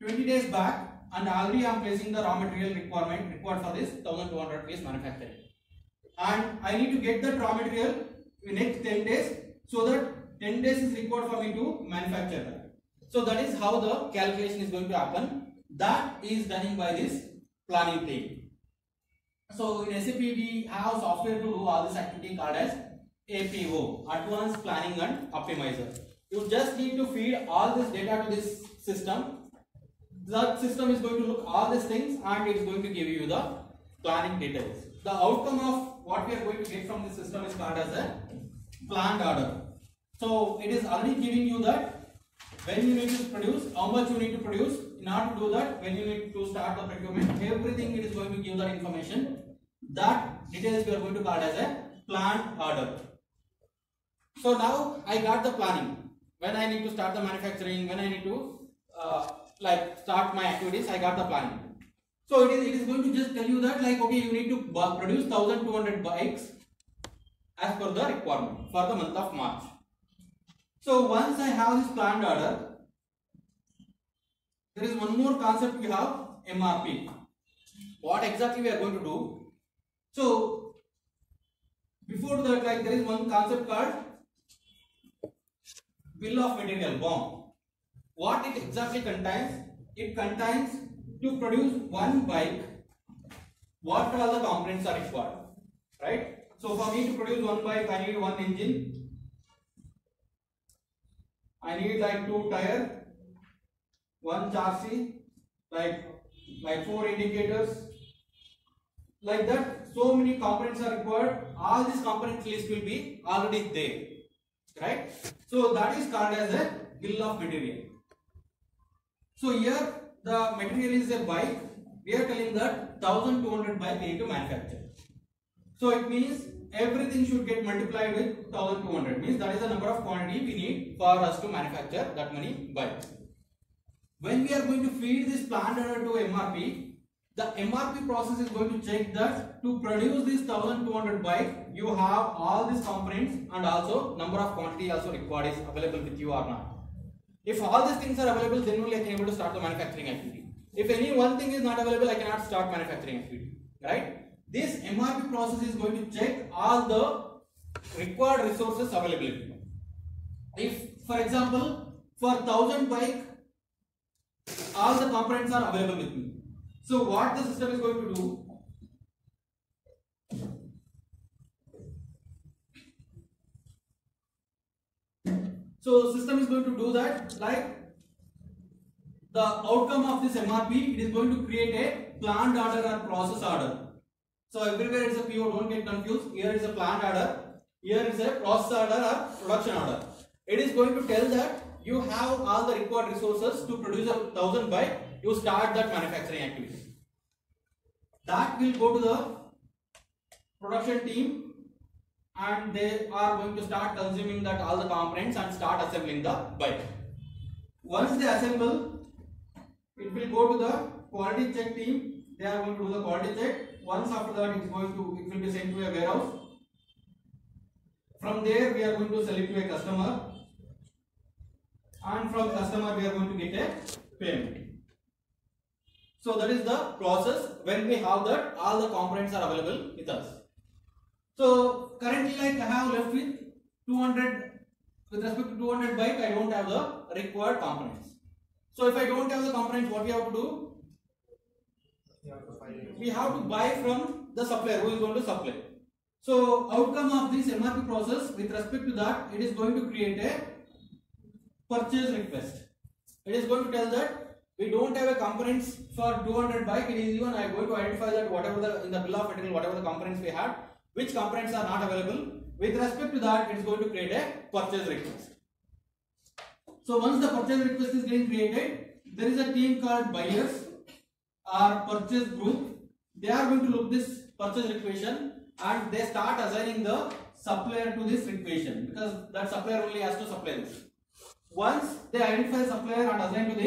20 days back and already I am placing the raw material required for this 1,200 piece manufacturing. And I need to get that raw material in next 10 days so that 10 days is required for me to manufacture that. So that is how the calculation is going to happen. That is done by this planning team. So in SAP we have software to do all this activity called as APO, Advanced Planning and Optimizer. You just need to feed all this data to this system. That system is going to look all these things and it is going to give you the planning details. The outcome of what we are going to get from this system is called as a planned order. So it is already giving you that when you need to produce, how much you need to produce. In order to do that, when you need to start the procurement, everything it is going to give that information. That details we are going to call as a planned order. So now I got the planning. When I need to start the manufacturing, when I need to like start my activities, I got the planning. So it is going to just tell you that like okay, you need to produce 1200 bikes as per the requirement for the month of March. So once I have this planned order, there is one more concept we have, MRP. What exactly we are going to do? So before that, like there is one concept called bill of material, BOM. What it exactly contains? It contains to produce one bike, what all the components are required, right? So for me to produce one bike, I need one engine, I need like 2 tires, one chassis, like 4 indicators, like that. So many components are required. All these components list will be already there, right? So that is called as a bill of material. So here the material is a bike. We are telling that 1200 bike we need to manufacture. So it means everything should get multiplied with 1200. Means that is the number of quantity we need for us to manufacture that many bikes. When we are going to feed this planned order to MRP, the MRP process is going to check that to produce this 1200 bikes, you have all these components and also number of quantity also required is available with you or not. If all these things are available, then only I can able to start the manufacturing activity. If any one thing is not available, I cannot start manufacturing activity, right? This MRP process is going to check all the required resources availability. If, for example, for 1000 bike, all the components are available with me. So what the system is going to do? So system is going to do that, like the outcome of this MRP, it is going to create a planned order or process order. So everywhere it's a PO, don't get confused. Here is a planned order, here is a process order or production order. It is going to tell that you have all the required resources to produce 1000 bike, you start that manufacturing activity. That will go to the production team and they are going to start consuming that all the components and start assembling the bike. Once they assemble, it will go to the quality check team. They are going to do the quality check. Once after that, it will be sent to a warehouse. From there, we are going to sell it to a customer, and from customer we are going to get a payment. So that is the process when we have that all the components are available with us. So currently, like I have left with 200, with respect to 200 bike, I don't have the required components. So if I don't have the components, what we have to do? We have to buy from the supplier who is going to supply. So outcome of this MRP process, with respect to that, it is going to create a purchase request. It is going to tell that we don't have a components for 200 bike. It is even I am going to identify that whatever in the bill of material, whatever the components we had, which components are not available. With respect to that, it is going to create a purchase request. So once the purchase request is getting created, there is a team called buyers or purchase group. They are going to look this purchase requisition and they start assigning the supplier to this requisition, because that supplier only has to supply this. Once they identify supplier and assign to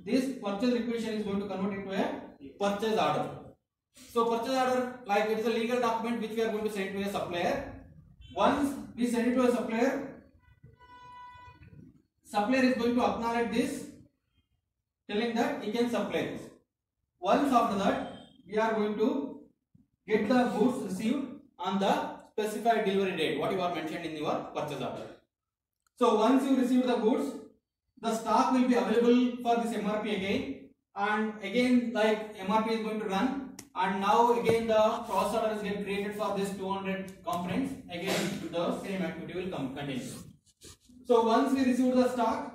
this purchase requisition is going to convert into a purchase order. So purchase order, like it is a legal document which we are going to send to a supplier. Once we send it to a supplier, supplier is going to acknowledge this, telling that he can supply this. Once after that, we are going to get the goods received on the specified delivery date, what you are mentioned in your purchase order. So once you receive the goods, the stock will be available for this MRP again, and again like MRP is going to run, and now again the process order is get created for this 200 components. Again the same activity will continue. So once we receive the stock,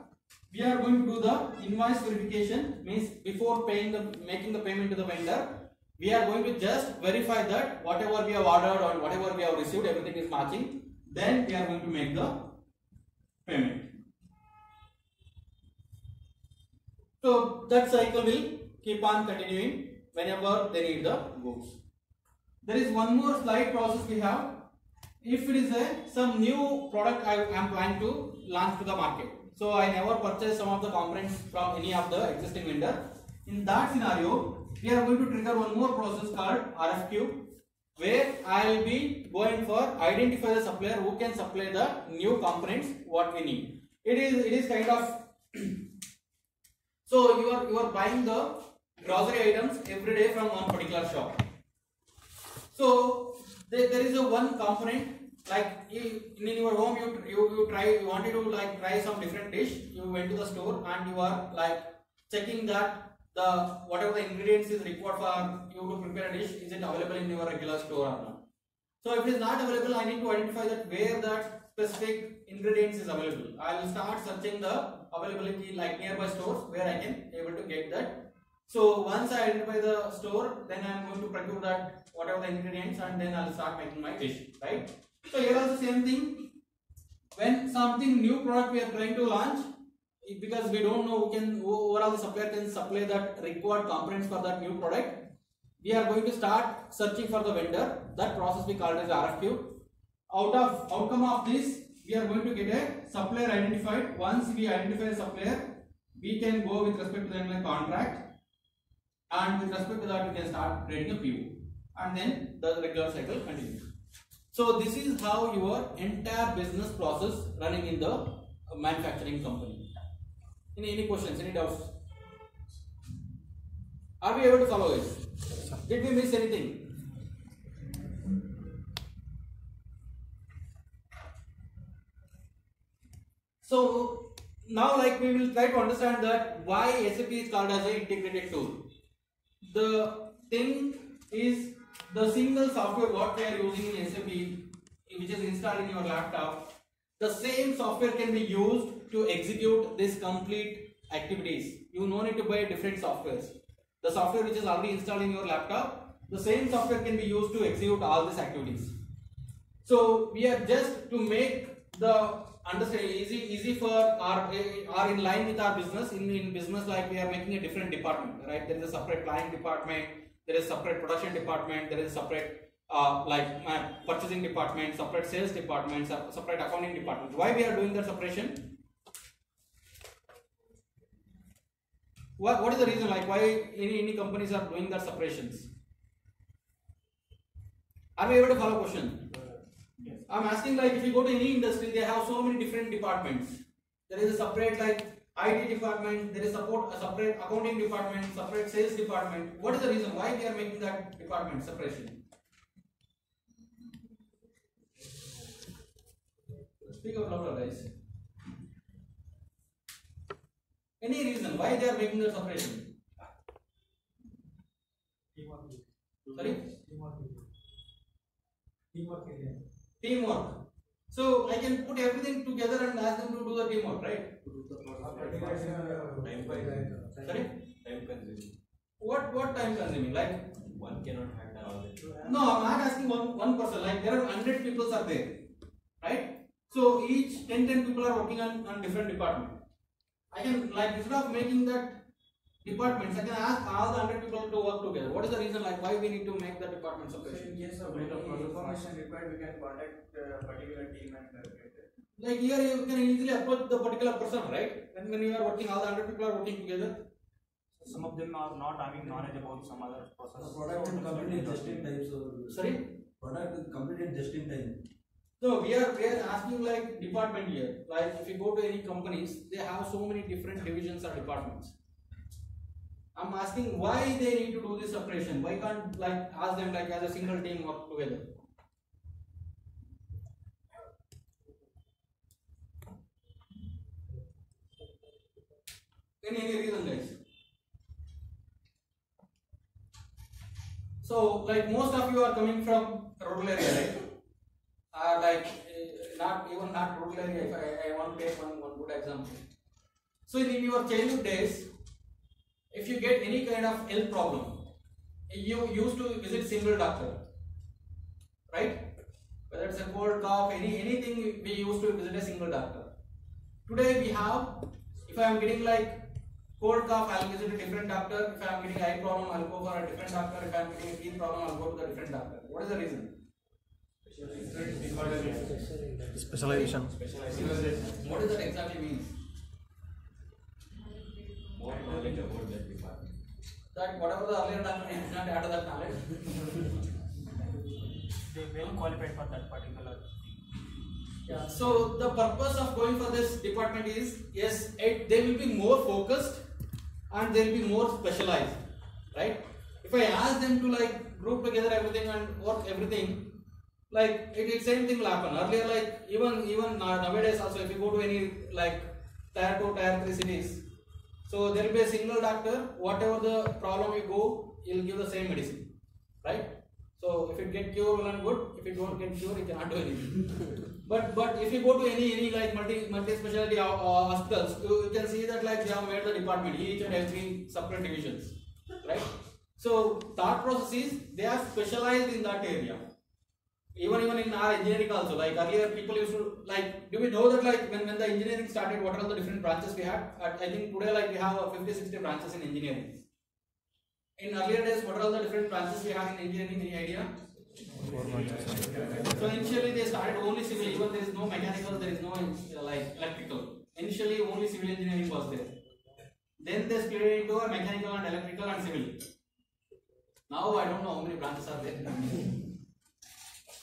we are going to do the invoice verification. Means before making the payment to the vendor, we are going to just verify that whatever we have ordered or whatever we have received, everything is matching. Then we are going to make the payment. So that cycle will keep on continuing whenever they need the goods. There is one more slide process we have. If it is some new product I am planning to launch to the market, so I never purchase some of the components from any of the existing vendor. In that scenario, we are going to trigger one more process called RFQ, where I will be going for identify the supplier who can supply the new components what we need. It is kind of so you are buying the grocery items every day from one particular shop. So there is a one component, like in your home you wanted to like try some different dish. You went to the store and you are like checking that the whatever the ingredients is required for you to prepare a dish, is it available in your regular store or not. So if it is not available, I need to identify that where that specific ingredients is available. I will start searching the availability like nearby stores where I can able to get that. So once I identify the store, then I am going to procure that whatever the ingredients, and then I will start making my dish, right? So here also same thing. When something new product we are trying to launch, because we don't know who overall the supplier can supply that required components for that new product, we are going to start searching for the vendor. That process we call it as RFQ. Outcome of this, we are going to get a supplier identified. Once we identify a supplier, we can go with respect to the contract, and with respect to that we can start creating a PO, and then the regular cycle continues. So this is how your entire business process running in the manufacturing company. Any questions, any doubts? Are we able to follow it? Did we miss anything? So now like we will try to understand that why SAP is called as an integrated tool. The thing is the single software what we are using in SAP, which is installed in your laptop, the same software can be used to execute this complete activities. You no need to buy different softwares. The software which is already installed in your laptop, the same software can be used to execute all these activities. So we are just to make the understand easy for our in line with our business. In business, like we are making a different department, right? There is a separate planning department, there is separate production department, there is separate purchasing department, separate sales department, separate accounting department. Why we are doing that separation? What is the reason? Like why any companies are doing that separations? Are we able to follow question? Yes. I'm asking, like if you go to any industry, they have so many different departments. There is a separate like IT department, there is a separate accounting department, separate sales department. What is the reason why we are making that department separation? Speak out louder, guys. Any reason why they are making the separation? Sorry? Teamwork. So I can put everything together and ask them to do the teamwork, right? Sorry? Time consuming. What time consuming? Like One cannot handle all that. no, I'm not asking one person. Like there are 100 people are there, right? So each 10 people are working on different department. I can like instead of making that departments, I can ask all the 100 people to work together. What is the reason? Like why we need to make the department separation? In case of any information required, we can contact a particular team and get it. Like here you can easily approach the particular person, right? When you are working, all the 100 people are working together. Some of them are not having knowledge about some other process. The product is completed just in time. So Sorry? product is completed just in time. So we are asking like department here. Like if you go to any companies, they have so many different divisions or departments. I'm asking why they need to do this separation. Why can't like ask them like as a single team work together? Any reason, guys? So like most of you are coming from rural area, right? Like not rural area. If I want to take one good example. So in your childhood days, if you get any kind of health problem, you used to visit single doctor, right? Whether it's a cold, cough, anything, we used to visit a single doctor. Today we have, if I am getting like cold, cough, I will visit a different doctor. If I am getting eye problem, I will go for a different doctor. If I am getting a teeth problem, I will go to the different doctor. What is the reason? Specialization. What does that exactly mean? More knowledge about that department. that whatever the earlier done, I did not add to that knowledge. They well qualified for that particular. Yeah. So the purpose of going for this department is, yes, they will be more focused and they will be more specialized, right? If I ask them to like group together everything and work everything, like it same thing will happen. Earlier, like even nowadays also, if you go to any like tier 2, tier 3 cities, so there will be a single doctor. Whatever the problem you go, he'll give the same medicine, right? So if it get cured, well and good. If it won't get cured, it cannot do anything. But if you go to any like multi specialty hospitals, you can see that like they have made the department each and every separate divisions, right? So thought process is they are specialized in that area. Even in our engineering also, like earlier people used to like, do we know that like when the engineering started, what are the different branches we had? I think today like we have 50-60 branches in engineering. In earlier days, what are all the different branches we have in engineering? Any idea? So initially they started only civil, even there is no mechanical, there is no like electrical. Initially only civil engineering was there. Then they split it into a mechanical and electrical and civil. Now I don't know how many branches are there.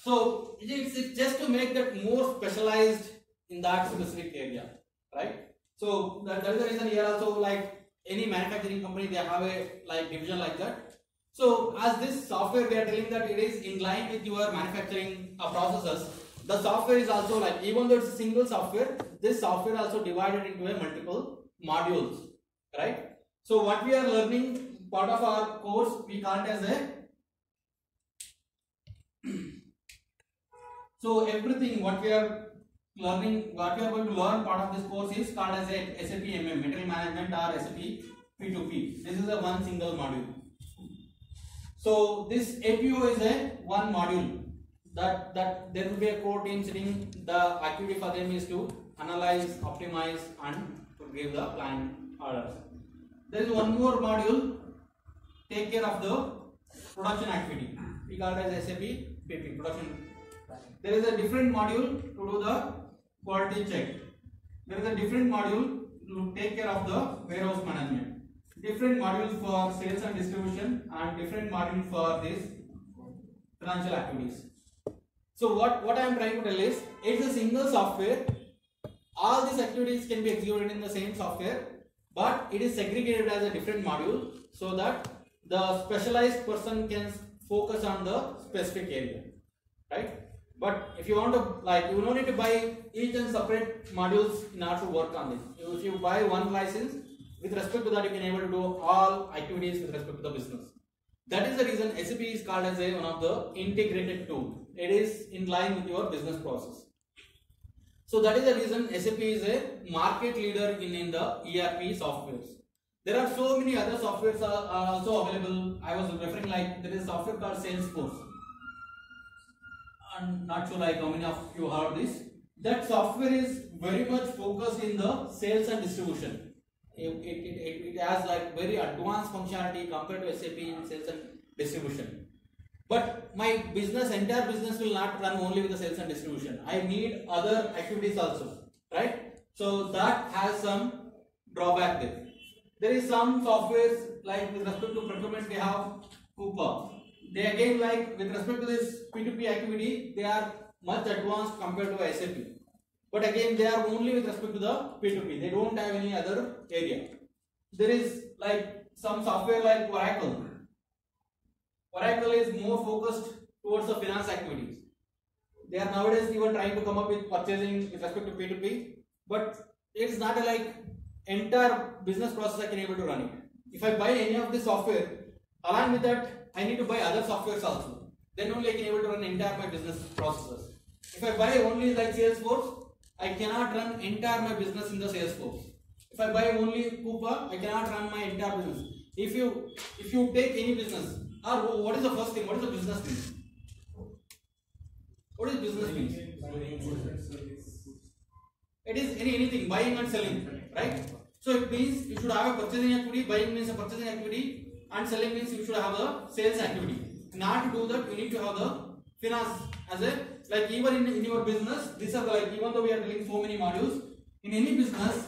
So it's just to make that more specialized in that specific area, right? So that is the reason here also, like any manufacturing company, they have a like division like that. So as this software, we are telling that it is in line with your manufacturing processes. The software is also like, even though it's a single software, this software also divided into a multiple modules, right? So what we are learning, part of our course, we call it as a so everything what we are learning, what we are going to learn, part of this course is called as a SAP MM, Material Management, or SAP P2P. This is a one single module. So this APO is a one module that there will be a core team sitting. The activity for them is to analyze, optimize, and to give the plan orders. There is one more module, take care of the production activity. We call it as SAP PP, production. There is a different module to do the quality check. There is a different module to take care of the warehouse management. Different modules for sales and distribution, and different module for this financial activities. So what I am trying to tell is, it's a single software. All these activities can be executed in the same software, but it is segregated as a different module so that the specialized person can focus on the specific area, right? But if you want to, like, you don't need to buy each and separate modules in order to work on this. If you buy one license, with respect to that, you can able to do all activities with respect to the business. That is the reason SAP is called as one of the integrated tool. It is in line with your business process. So that is the reason SAP is a market leader in the ERP softwares. There are so many other softwares are also available. I was referring, like, there is a software called Salesforce. I'm not sure like how many of you heard this. That software is very much focused in the sales and distribution. It has like very advanced functionality compared to SAP in sales and distribution. But my business, entire business will not run only with the sales and distribution. I need other activities also, right? So that has some drawback there. There is some softwares, like with respect to procurement, we have Coupa. They again, like with respect to this P2P activity, they are much advanced compared to SAP. But again, they are only with respect to the P2P. They don't have any other area. There is like some software like Oracle. Oracle is more focused towards the finance activities. They are nowadays even trying to come up with purchasing with respect to P2P. But it is not a like entire business process I can able to run it. If I buy any of this software, along with that, I need to buy other softwares also. Then only I can able to run entire my business processes. If I buy only like Salesforce, I cannot run entire my business in the Salesforce. If I buy only Coupa, I cannot run my entire business. If you take any business, or what is the first thing? What is the business mean? What is business mean? It is anything, buying and selling, right? So it means you should have a purchasing activity. Buying means a purchasing activity, and selling means you should have a sales activity. In order to do that, you need to have the finance as a, like, even in your business, these are like, even though we are dealing so many modules, in any business,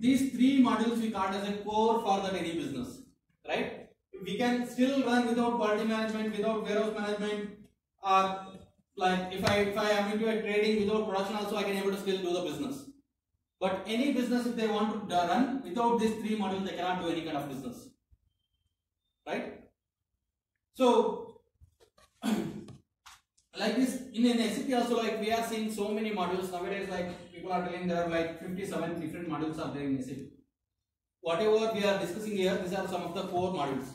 these three modules we call as a core for that any business, right? We can still run without quality management, without warehouse management, or like if I am into a trading without production also I can able to still do the business. But any business if they want to run without these three modules they cannot do any kind of business, right? So like this in SAP also, like we are seeing so many modules nowadays, like people are telling there are like 57 different modules are there in SAP. Whatever we are discussing here, these are some of the core modules.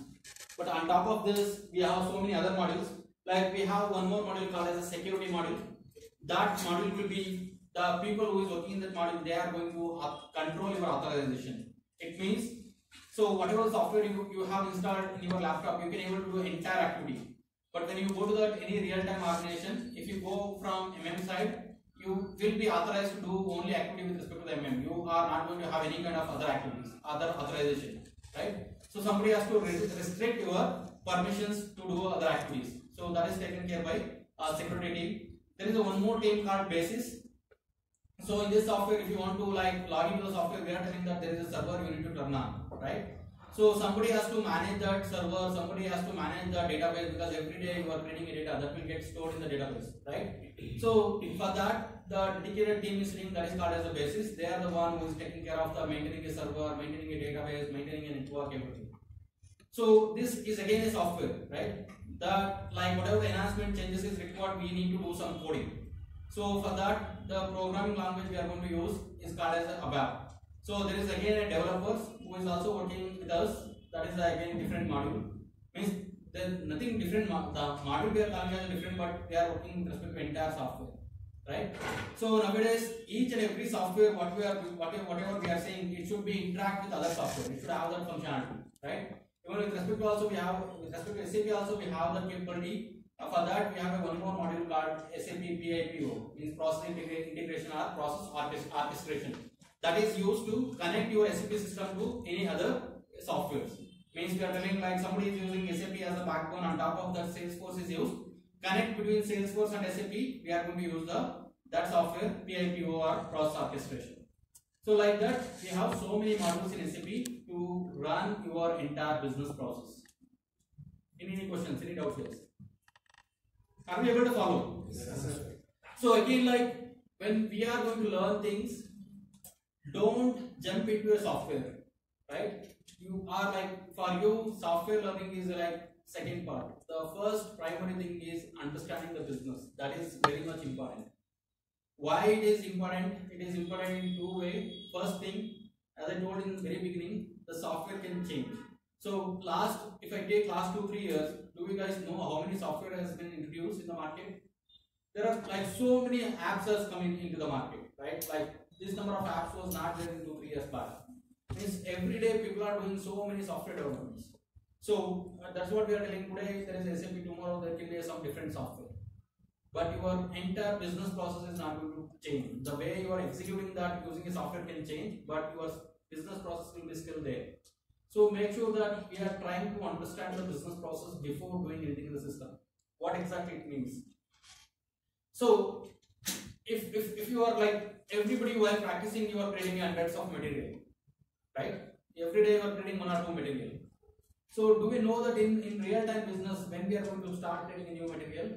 But on top of this, we have so many other modules. Like we have one more module called as a security module. That module will be the people who is working in that module, they are going to control your authorization. It means, so whatever software you have installed in your laptop, you can able to do entire activity. But when you go to that any real-time organization, if you go from MM side, you will be authorized to do only activity with respect to the MM. You are not going to have any kind of other activities, other authorization, right? So somebody has to restrict your permissions to do other activities. So that is taken care by security team. There is one more team called basis. So in this software, if you want to like log into the software, we are telling that there is a server you need to turn on, right? So somebody has to manage that server, somebody has to manage the database, because every day you are creating a data that will get stored in the database, right? So for that, the dedicated team is sitting, that is called as a basis. They are the one who is taking care of the maintaining a server, maintaining a database, maintaining a network, everything. So this is again a software, right? That like whatever the enhancement changes is required, we need to do some coding. So for that, the programming language we are going to use is called as ABAP. So there is again a developer who is also working with us. That is again different module. Means there is nothing different. The module we are calling as different, but they are working with respect to entire software, right? So nowadays, each and every software, whatever we are saying, it should be interact with other software. It should have that functionality, right? Even with respect to also we have with respect to SAP also we have the capability. For that we have one more module called SAP PIPO, means process integration or process orchestration. That is used to connect your SAP system to any other softwares. Means we are telling like somebody is using SAP as a backbone, on top of that Salesforce is used. Connect between Salesforce and SAP, we are going to use that software PIPO or process orchestration. So like that, we have so many modules in SAP to run your entire business process. Any questions, any doubts here? Are we able to follow? Yes, sir. So again, like when we are going to learn things, don't jump into a software, right? You are like, for you, software learning is like second part. The first primary thing is understanding the business. That is very much important. Why it is important? It is important in two ways. First thing, as I told in the very beginning, the software can change. So if I take last 2-3 years, do you guys know how many software has been introduced in the market? There are like so many apps has coming into the market, right? Like this number of apps was not there in 2-3 years back. Means every day people are doing so many software developments. So that's what we are telling today. There is SAP, tomorrow there can be some different software. But your entire business process is not going to change. The way you are executing that using a software can change, but your business process will be still there. So make sure that we are trying to understand the business process before doing anything in the system. What exactly it means. So if you are like everybody who is practicing, you are creating hundreds of material, right? Every day you are creating 1 or 2 material. So do we know that in real time business, when we are going to start creating a new material?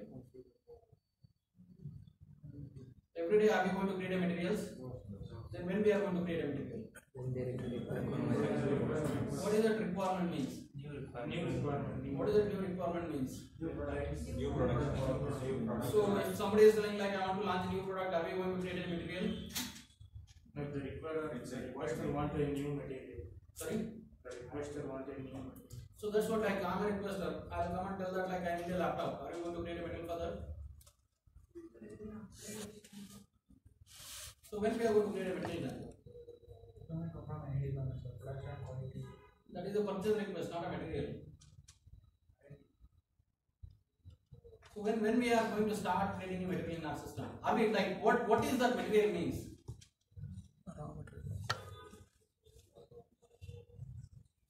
Every day are we going to create a materials? Then when we are going to create a material? What is that requirement means? New requirement. What is that new requirement means? New products. New product. So if somebody is telling like I want to launch a new product, are we going to create a material? But the requester want a new material. Sorry? The requester want a new material. So that's what like I'm a requester. I'll come and tell that like I need a laptop. Are you going to create a material for that? So when we are going to create a material then? That is a purchase request, not a material. So when we are going to start creating a material in our system, are we like what is that material means?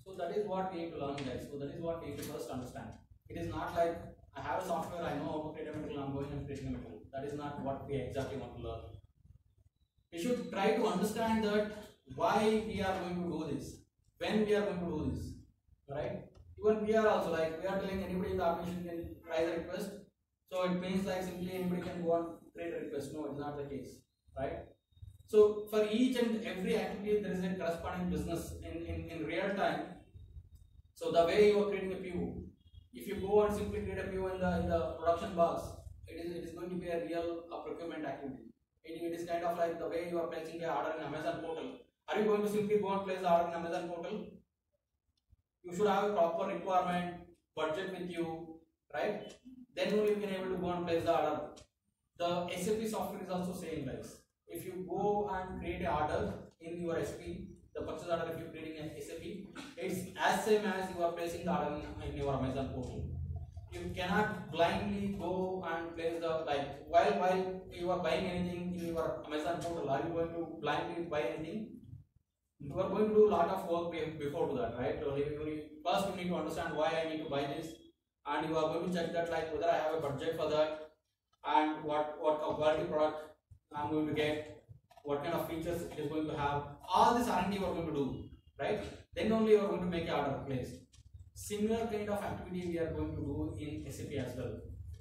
So that is what we need to learn, guys. So that is what we need to first understand. It is not like I have a software, I know how to create a material, I'm going and creating a material. That is not what we exactly want to learn. We should try to understand that why we are going to do this, when we are going to do this, right? Even we are also like, we are telling anybody in the organization can raise a request. So it means like simply anybody can go on create a request. No, it's not the case, right? So for each and every activity, there is a corresponding business in real time. So the way you are creating a PO, if you go and simply create a PO in the production box, it is going to be a real procurement activity. It is kind of like the way you are placing an order in Amazon portal. Are you going to simply go and place the order in Amazon portal? You should have a proper requirement, budget with you, right? Then only you can able to go and place the order. The SAP software is also same, guys. If you go and create an order in your SP, the purchase order, if you are creating an SAP, it's as same as you are placing the order in your Amazon portal. You cannot blindly go and place the, like, while you are buying anything in your Amazon portal, are you going to blindly buy anything? You are going to do a lot of work before to that, right? First you need to understand why I need to buy this, and you are going to check that like whether I have a budget for that, and what quality product I am going to get, what kind of features it is going to have. All this R&D you are going to do, right? Then only you are going to make an order placed. Similar kind of activity we are going to do in SAP as well.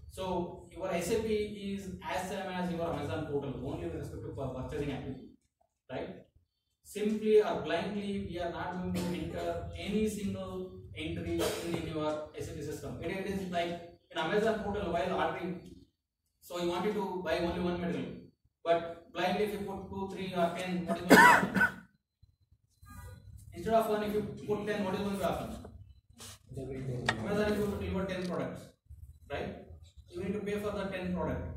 So your SAP is as same as your Amazon portal, only with respect to purchasing activity, right? Simply or blindly, we are not going to enter any single entry in your SAP system. It is like in Amazon portal while ordering. So you wanted to buy only one material, but blindly if you put 2, 3 or 10, what is going to happen? Instead of 1, if you put 10, what is going to happen? Amazon, if you deliver 10 products, right? You need to pay for the 10 product.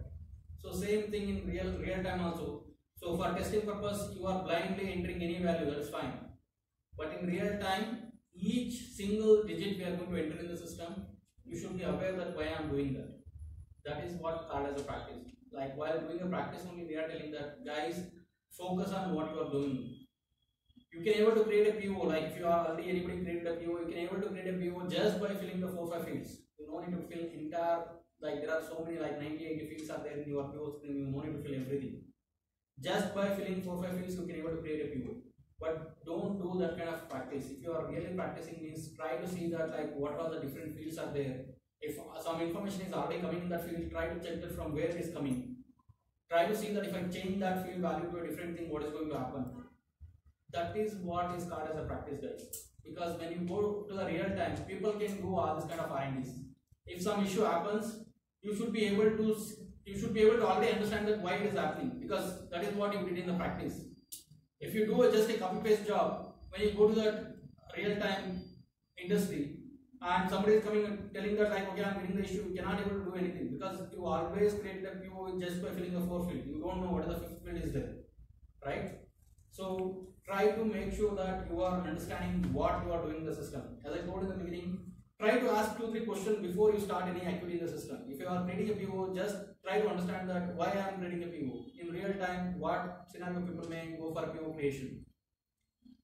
So same thing in real time also. So for testing purpose, you are blindly entering any value, that is fine. But in real time, each single digit we are going to enter in the system, you should be aware that why I am doing that. That is what called as a practice. Like while doing a practice only, we are telling that guys, focus on what you are doing. You can able to create a PO, like if you are already anybody created a PO, you can able to create a PO just by filling the 4-5 fields. You don't need to fill entire, like there are so many like 90-80 fields are there in your PO screen, you don't need to fill everything. Just by filling 4-5 fields, you can able to create a PO. But don't do that kind of practice. If you are really practicing this, try to see that like what are the different fields are there. If some information is already coming in that field, try to check that from where it is coming. Try to see that if I change that field value to a different thing, what is going to happen. That is what is called as a practice, guys. Because when you go to the real time, people can do all this kind of R&Ds. If some issue happens, you should be able to already understand that why it is happening, because that is what you did in the practice. If you do just a copy paste job, when you go to the real time industry and somebody is coming and telling that like, okay, I'm getting the issue, you cannot able to do anything because you always create the PO just by filling the 4 field. You don't know what the 5th field is there, right? So try to make sure that you are understanding what you are doing in the system. As I told in the beginning, try to ask 2-3 questions before you start any activity in the system. If you are creating a PO, just try to understand that why I am creating a PO. In real time, what scenario people may go for PO creation.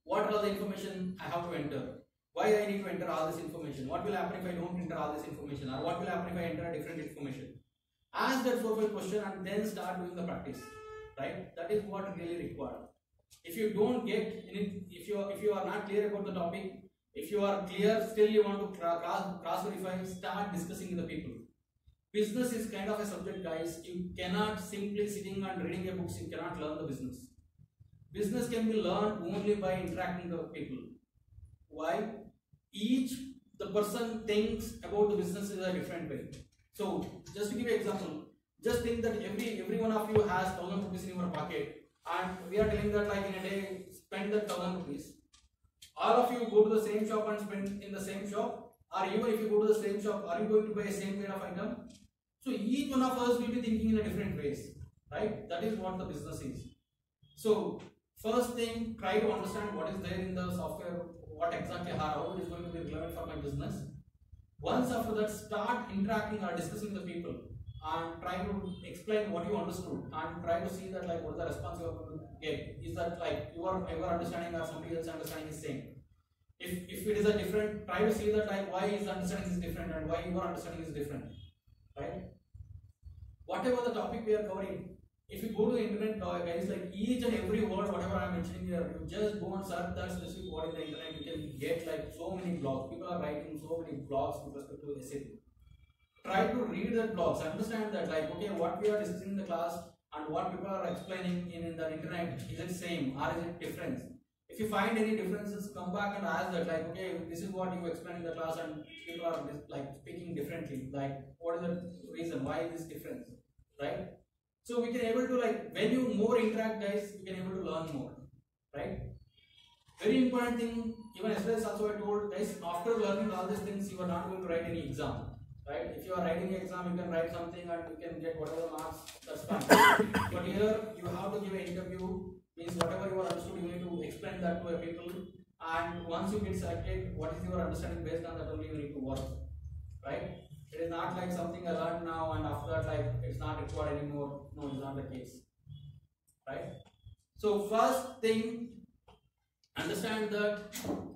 What are the information I have to enter? Why I need to enter all this information? What will happen if I don't enter all this information? Or what will happen if I enter a different information? Ask that 4-5 question and then start doing the practice. Right? That is what really required. If you don't get any, if you are not clear about the topic, if you are clear, still you want to cross verify, start discussing with the people. Business is kind of a subject, guys. You cannot simply sitting and reading a books, you cannot learn the business. Business can be learned only by interacting with people. Why? The person thinks about the business in a different way. So just to give you an example, just think that every one of you has 1,000 rupees in your pocket, and we are telling that like in a day spend that 1,000 rupees. All of you go to the same shop and spend in the same shop, or even if you go to the same shop, are you going to buy the same kind of item? So each one of us will be thinking in a different ways, right? That is what the business is. So first thing, try to understand what is there in the software, what exactly how it is going to be relevant for my business. Once after that, start interacting or discussing with the people and try to explain what you understood and try to see that like what is the response you are going to get. Is that like your understanding or somebody else's understanding is same? If it is a different, try to see that like why his understanding is different and why your understanding is different, right? Whatever the topic we are covering, if you go to the internet now, guys, like each and every word, whatever I'm mentioning here, you just go and search that specific word in the internet, you can get like so many blogs. People are writing so many blogs with respect to SAP. Try to read the blogs, understand that, like, okay, what we are discussing in the class and what people are explaining in the internet, is it same or is it different? If you find any differences, come back and ask that, like, okay, this is what you explained in the class and people are like speaking differently, like what is the reason, why is this difference, right? So we can able to, like, when you more interact, guys, you can able to learn more, right? Very important thing, even yesterday also I told, guys, after learning all these things, you are not going to write any exam. Right? If you are writing an exam, you can write something and you can get whatever marks, that's fine. But here you have to give an interview, means whatever you are understood, you need to explain that to a people. And once you get selected, what is your understanding, based on that only you need to work. Right? It is not like something I learned now and after that, like, it's not required anymore. No, it's not the case. Right? So first thing, understand that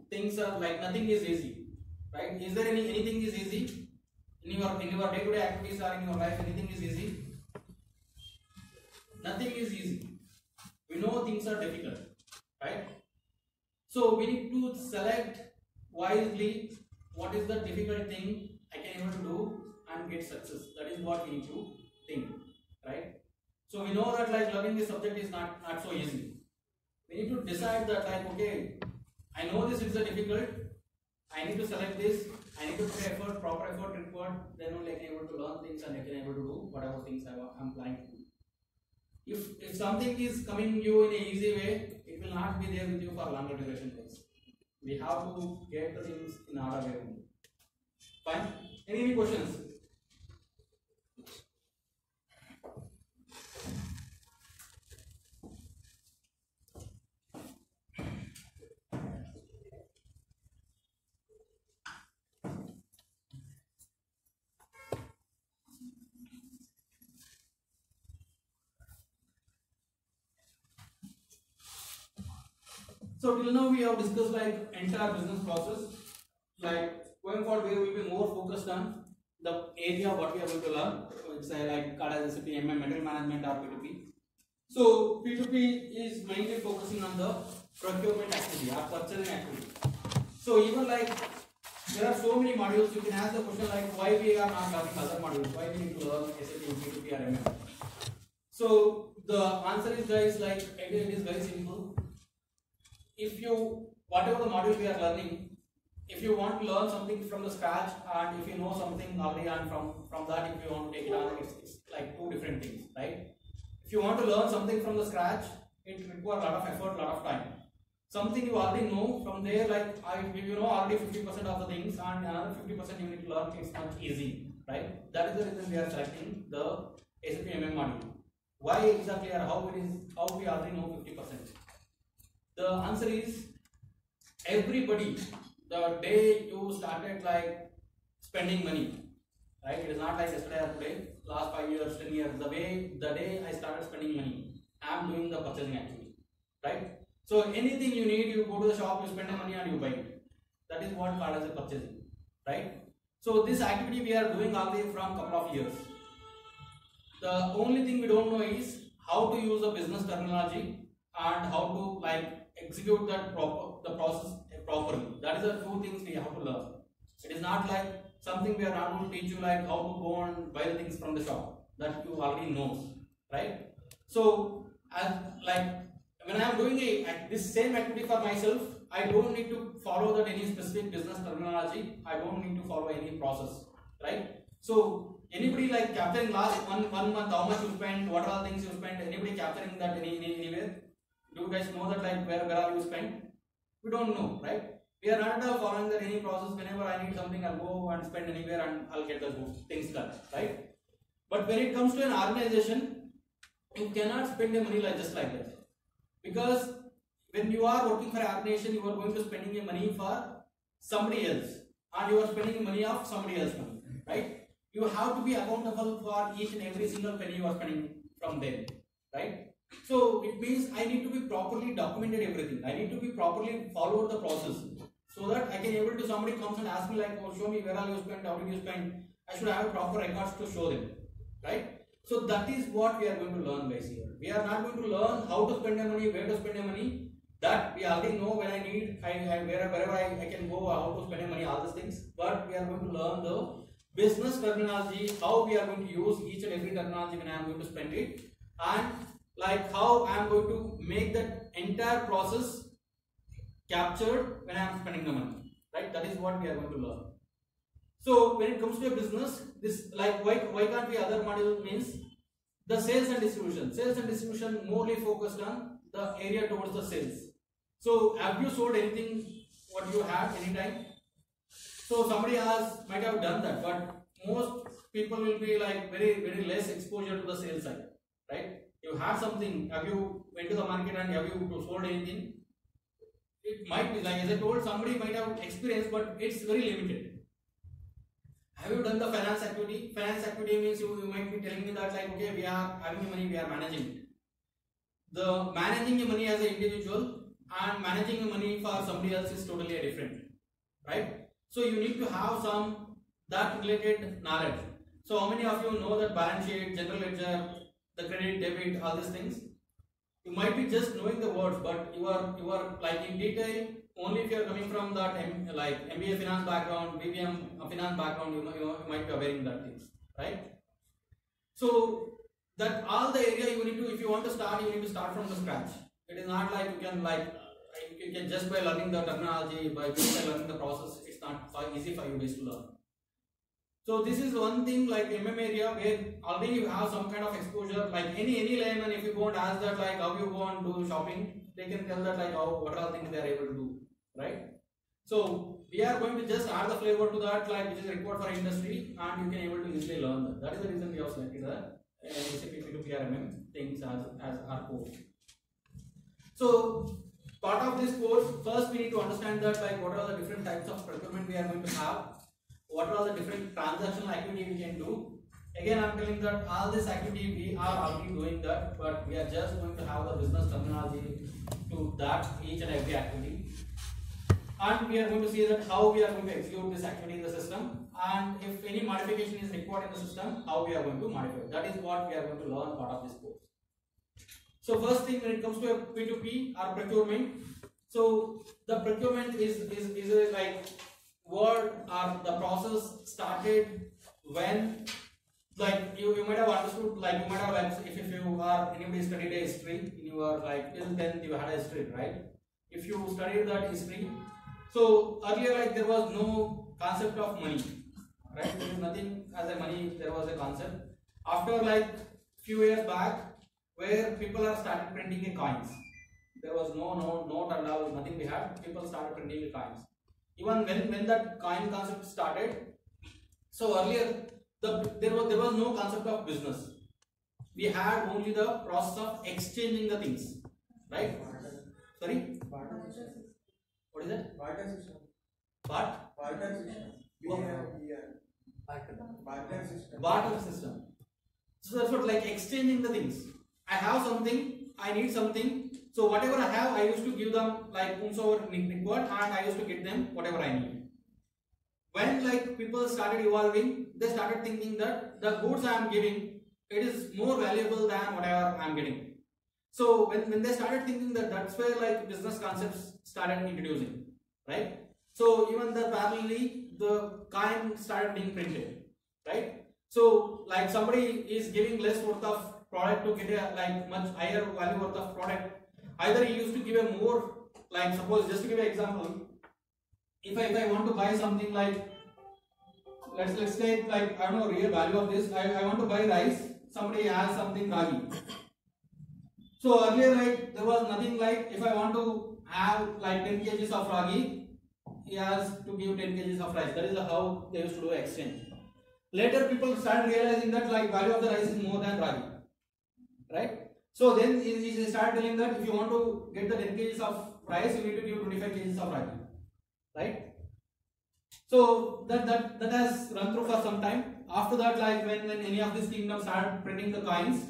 things are like, nothing is easy. Right? Is there anything is easy? In your day-to-day activities or in your life, anything is easy? Nothing is easy. We know things are difficult, right? So we need to select wisely what is the difficult thing I can able to do and get success. That is what we need to think, right? So we know that, like, learning this subject is not so easy. We need to decide that, like, okay, I know this is a difficult, I need to select this, I need to put effort, proper effort required, then only I can able to learn things and I can able to do whatever things I'm planning to do. If something is coming you in an easy way, it will not be there with you for longer duration days. We have to get the things in order way only. Fine? Any questions? So till now we have discussed, like, entire business process. Like, going forward we will be more focused on the area what we are going to learn. So it's like KANNADA, SAP MM, material management or P2P. So P2P is mainly focusing on the procurement activity or purchasing activity. So even like there are so many modules, you can ask the question like, why we are not learning other modules? Why we need to learn SAP, P2P or MM? So the answer is, guys, like, it is very simple. If you, whatever the module we are learning, if you want to learn something from the scratch and if you know something already, and from that if you want to take it on, it's like two different things, right? If you want to learn something from the scratch, it requires a lot of effort, a lot of time. Something you already know, from there, like, you know already 50% of the things and another 50% you need to learn, it's much easy, right? That is the reason we are selecting the SAP MM module. Why exactly, or how we already know 50%? The answer is, everybody, the day you started, like, spending money, right? It is not like yesterday or today, last 5 years, 10 years, the day I started spending money, I am doing the purchasing activity, right? So anything you need, you go to the shop, you spend the money and you buy it. That is what called as a purchasing, right? So this activity we are doing already from couple of years. The only thing we don't know is how to use the business terminology and how to, like, execute that the process properly. That is the two things we have to learn. It is not like something we are not going to teach you, like how to go and buy the things from the shop, that you already know, right? So as, like, when I am doing this same activity for myself, I don't need to follow that any specific business terminology. I don't need to follow any process, right? So anybody, like, capturing last one month how much you spend, what are the things you spend, anybody capturing that anywhere? Do you guys know that, like, where are you spent? We don't know, right? We are not following that any process. Whenever I need something, I'll go and spend anywhere and I'll get the things done, right? But when it comes to an organization, you cannot spend your money just like that. Because when you are working for an organization, you are going to spending your money for somebody else, and you are spending money of somebody else's money, right? You have to be accountable for each and every single penny you are spending from them, right? So it means I need to be properly documented everything. I need to be properly follow the process, so that I can able to, somebody comes and asks me, like, oh, show me where are you spent, how did you spend. I should have a proper records to show them, right? So that is what we are going to learn, guys, here. We are not going to learn how to spend the money, where to spend the money. That we already know. When I need, wherever I can go, how to spend the money, all these things. But we are going to learn the business terminology, how we are going to use each and every terminology when I am going to spend it, and like how I am going to make that entire process captured when I am spending the money. Right? That is what we are going to learn. So when it comes to a business, this like why can't we other module means the sales and distribution. Sales and distribution morely focused on the area towards the sales. So have you sold anything what you have anytime? So somebody might have done that, but most people will be like very less exposure to the sales side, right? You have something, have you went to the market and have you sold anything? It might be like, as I told, somebody might have experience, but it's very limited. Have you done the finance activity? Finance activity means you might be telling me that like, okay, we are having the money, we are managing it. The managing the money as an individual and managing the money for somebody else is totally different, right? So you need to have some that related knowledge. So how many of you know that balance sheet, general ledger, the credit, debit, all these things? You might be just knowing the words, but you are like in detail only if you are coming from that like MBA finance background, BBM finance background. You might be aware of that things, right? So that all the area you need to, if you want to start, you need to start from the scratch. It is not like you can just by learning the terminology, by learning the process. It's not easy for you guys to learn. So this is one thing like MM area where already you have some kind of exposure. Like any layman, if you go and ask that like how you go and do shopping, they can tell that like what are things they are able to do, right? So we are going to just add the flavor to that, like which is required for industry, and you can able to easily learn that. That is the reason we have selected the SAP MM things as our course. So part of this course, first we need to understand that like what are the different types of procurement we are going to have. What are the different transactional activity we can do? Again, I am telling that all this activity we are already doing that, but we are just going to have the business terminology to that each and every activity. And we are going to see that how we are going to execute this activity in the system, and if any modification is required in the system, how we are going to modify. That is what we are going to learn part of this course. So first thing, when it comes to a P2P or procurement, so the procurement is like word or the process started when like you might have understood, like you might have like if you are anybody studied a history in your like till then you had a history, right? If you studied that history, so earlier like there was no concept of money, right? There is nothing as a money, there was a concept. After like few years back, where people have started printing coins, there was no note and all, nothing we had. People started printing coins. Even when that coin concept started, so earlier there was no concept of business. We had only the process of exchanging the things, right? Sorry? What is it? Barter system. What? Barter system. Barter system. Barter system. So that's what, like exchanging the things. I have something, I need something. So whatever I have, I used to give them like whomsoever required, and I used to get them whatever I need. When like people started evolving, they started thinking that the goods I am giving, it is more valuable than whatever I am getting. So when they started thinking that, that's where like business concepts started introducing, right? So even the parallelly the coin started being printed, right? So like somebody is giving less worth of product to get a like much higher value worth of product. Either he used to give a more, like suppose just to give an example, if I want to buy something like let's say like I don't know real value of this, I want to buy rice, somebody has something ragi. So earlier like there was nothing like if I want to have like 10 kgs of ragi, he has to give 10 kgs of rice. That is how they used to do exchange. Later people started realizing that like value of the rice is more than ragi, right? So then he started telling that if you want to get the 10 kgs of rice, you need to give 25 kgs of ragi, right? So that has run through for some time. After that, like when any of these kingdoms started printing the coins,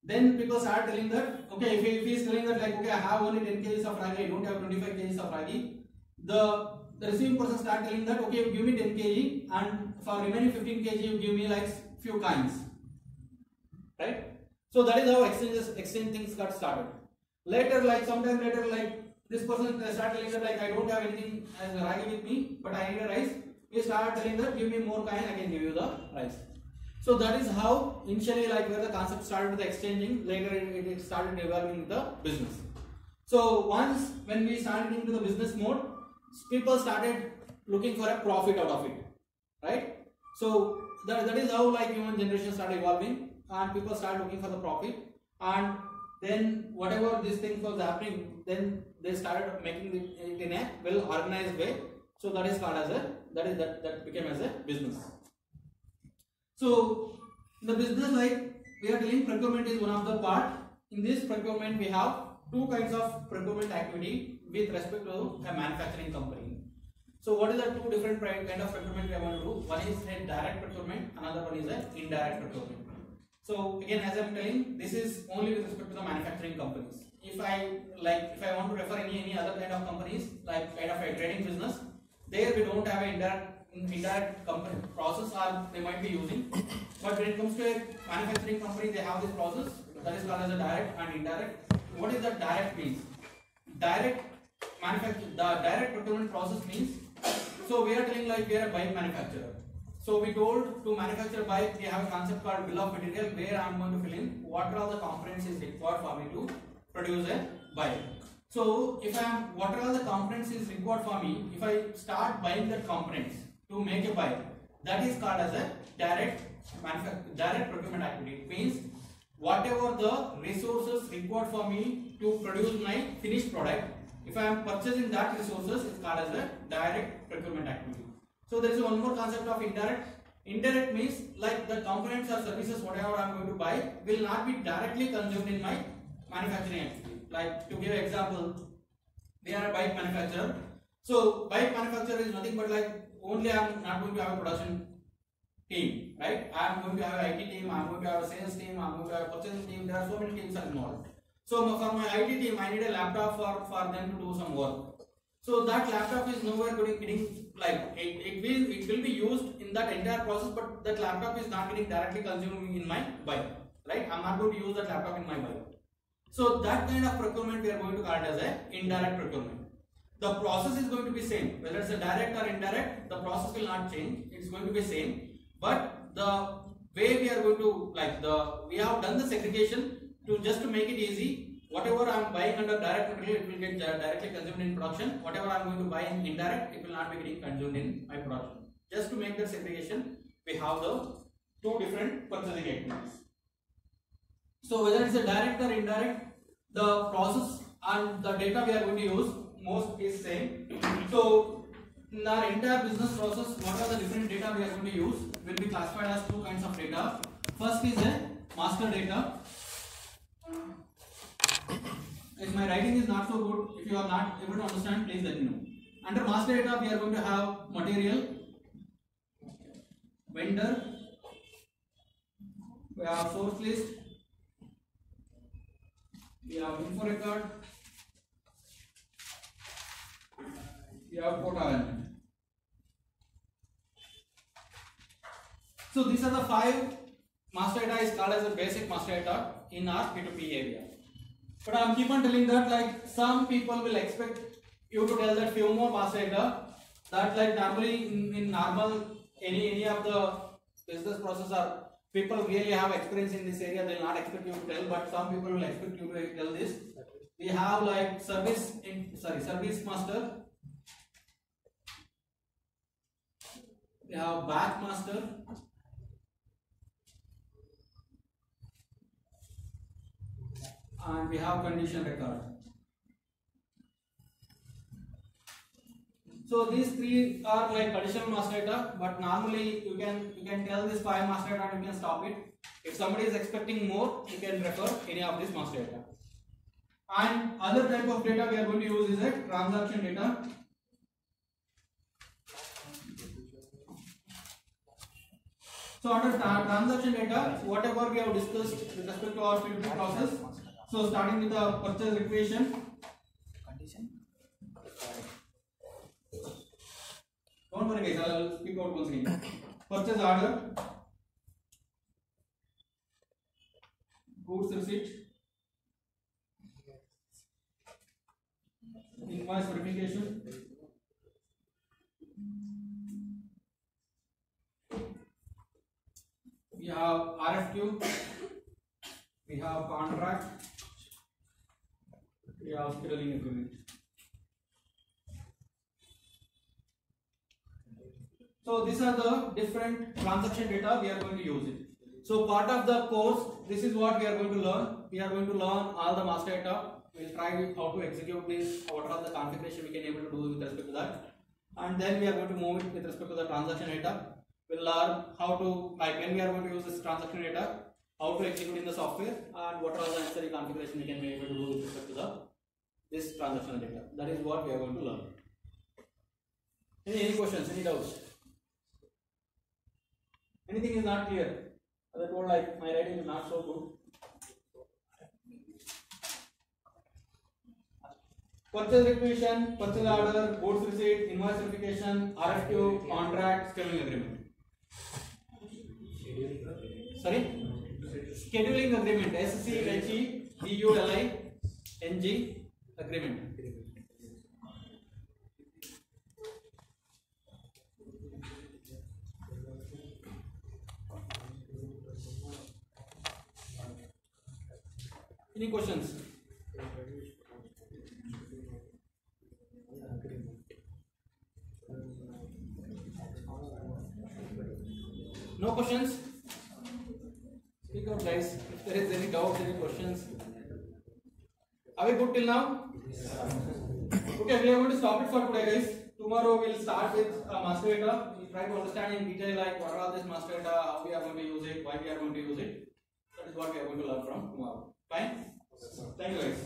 then people started telling that okay, if he is telling that like okay, I have only 10 kgs of ragi, I don't have 25 kgs of ragi, the receiving person started telling that okay, you give me 10 kg and for remaining 15 kg you give me like few kinds, right? So that is how exchange things got started. Later, like sometime later, like this person started telling that like I don't have anything as ragi with me, but I need a rice. He started telling that give me more coin, I can give you the rice. So that is how initially like where the concept started with the exchanging. Later it started evolving with the business. So once when we started into the business mode, people started looking for a profit out of it, right? So that is how like human generation started evolving, and people started looking for the profit, and then whatever this thing was happening, then they started making it in a well organized way. So that is called as a that became as a business. So in the business, like we are telling, procurement is one of the part. In this procurement, we have two kinds of procurement activity with respect to a manufacturing company. So what is the two different kind of procurement we are going to do? One is a direct procurement, another one is an indirect procurement. So again, as I am telling, this is only with respect to the manufacturing companies. If I want to refer any other kind of companies, like kind of a trading business, there we don't have an indirect company process, or they might be using. But when it comes to a manufacturing company, they have this process that is called as a direct and indirect. What is the direct means? The direct procurement process means, so we are telling like we are a bike manufacturer. So we told to manufacture a bike, we have a concept called bill of material, where I am going to fill in what are all the components is required for me to produce a bike. So if what are all the components is required for me, if I start buying the components to make a bike, that is called as a direct procurement activity. It means whatever the resources required for me to produce my finished product, if I am purchasing that resources, it's called as a direct procurement activity. So there is one more concept of indirect. Indirect means like the components or services whatever I am going to buy will not be directly consumed in my manufacturing activity. Like to give an example, we are a bike manufacturer. So bike manufacturer is nothing but like only I am not going to have a production team, right? I am going to have an IT team, I am going to have a sales team, I am going to have a purchasing team. There are so many teams involved. So for my IT team, I need a laptop for them to do some work. So that laptop is nowhere getting like it will be used in that entire process, but that laptop is not getting directly consumed in my bike, right? I'm not going to use that laptop in my bike. So that kind of procurement we are going to call it as a indirect procurement. The process is going to be same, whether it's a direct or indirect, the process will not change. It's going to be same, but the way we are going to we have done the segregation just to make it easy. Whatever I am buying under direct material, it will get directly consumed in production. Whatever I am going to buy in indirect, it will not be getting consumed in my production. Just to make that segregation, we have the two different purchasing activities. So whether it's a direct or indirect, the process and the data we are going to use most is same. So in our entire business process, what are the different data we are going to use will be classified as two kinds of data. First is a master data. If my writing is not so good, if you are not able to understand, please let me know. Under master data, we are going to have material, vendor, we have source list, we have info record, we have quota element. So these are the 5 master data is called as a basic master data in our P2P area. But I am keep on telling that like some people will expect you to tell that few more master data, that like normally in normal any of the business process or people really have experience in this area, they will not expect you to tell, but some people will expect you to tell this. We have like service master, we have batch master, and we have condition record. So these 3 are like additional master data, but normally you can tell this 5 master data and you can stop it. If somebody is expecting more, you can refer any of this master data. And other type of data we are going to use is a transaction data. So under transaction data, whatever we have discussed with respect to our P2P process. So starting with the purchase requisition. Don't worry guys, I will speak out once again. Purchase order, goods receipt, invoice verification, we have RFQ, we have contract, we have scheduling agreement. So these are the different transaction data we are going to use it. So part of the course, this is what we are going to learn. We are going to learn all the master data. We'll try how to execute this, what are the configuration we can able to do with respect to that. And then we are going to move it with respect to the transaction data. We'll learn how to, like when we are going to use this transaction data, how to execute in the software, and what are the necessary configuration we can be able to do with respect to this transaction data. That is what we are going to learn. Any questions, any doubts? Anything is not clear? As I told, like my writing is not so good. Purchase requisition, purchase order, goods receipt, invoice verification, RFQ, contract, scheduling agreement. Sorry? Scheduling agreement, SCHEDULING agreement. Any questions? No questions? Speak out, guys. If there is any doubts, any questions. Are we good till now? Okay, we are going to stop it for today, guys. Tomorrow we'll start with master data. We'll try to understand in detail like what are this master data, how we are going to use it, why we are going to use it. That is what we are going to learn from tomorrow. Fine? Thank you, guys.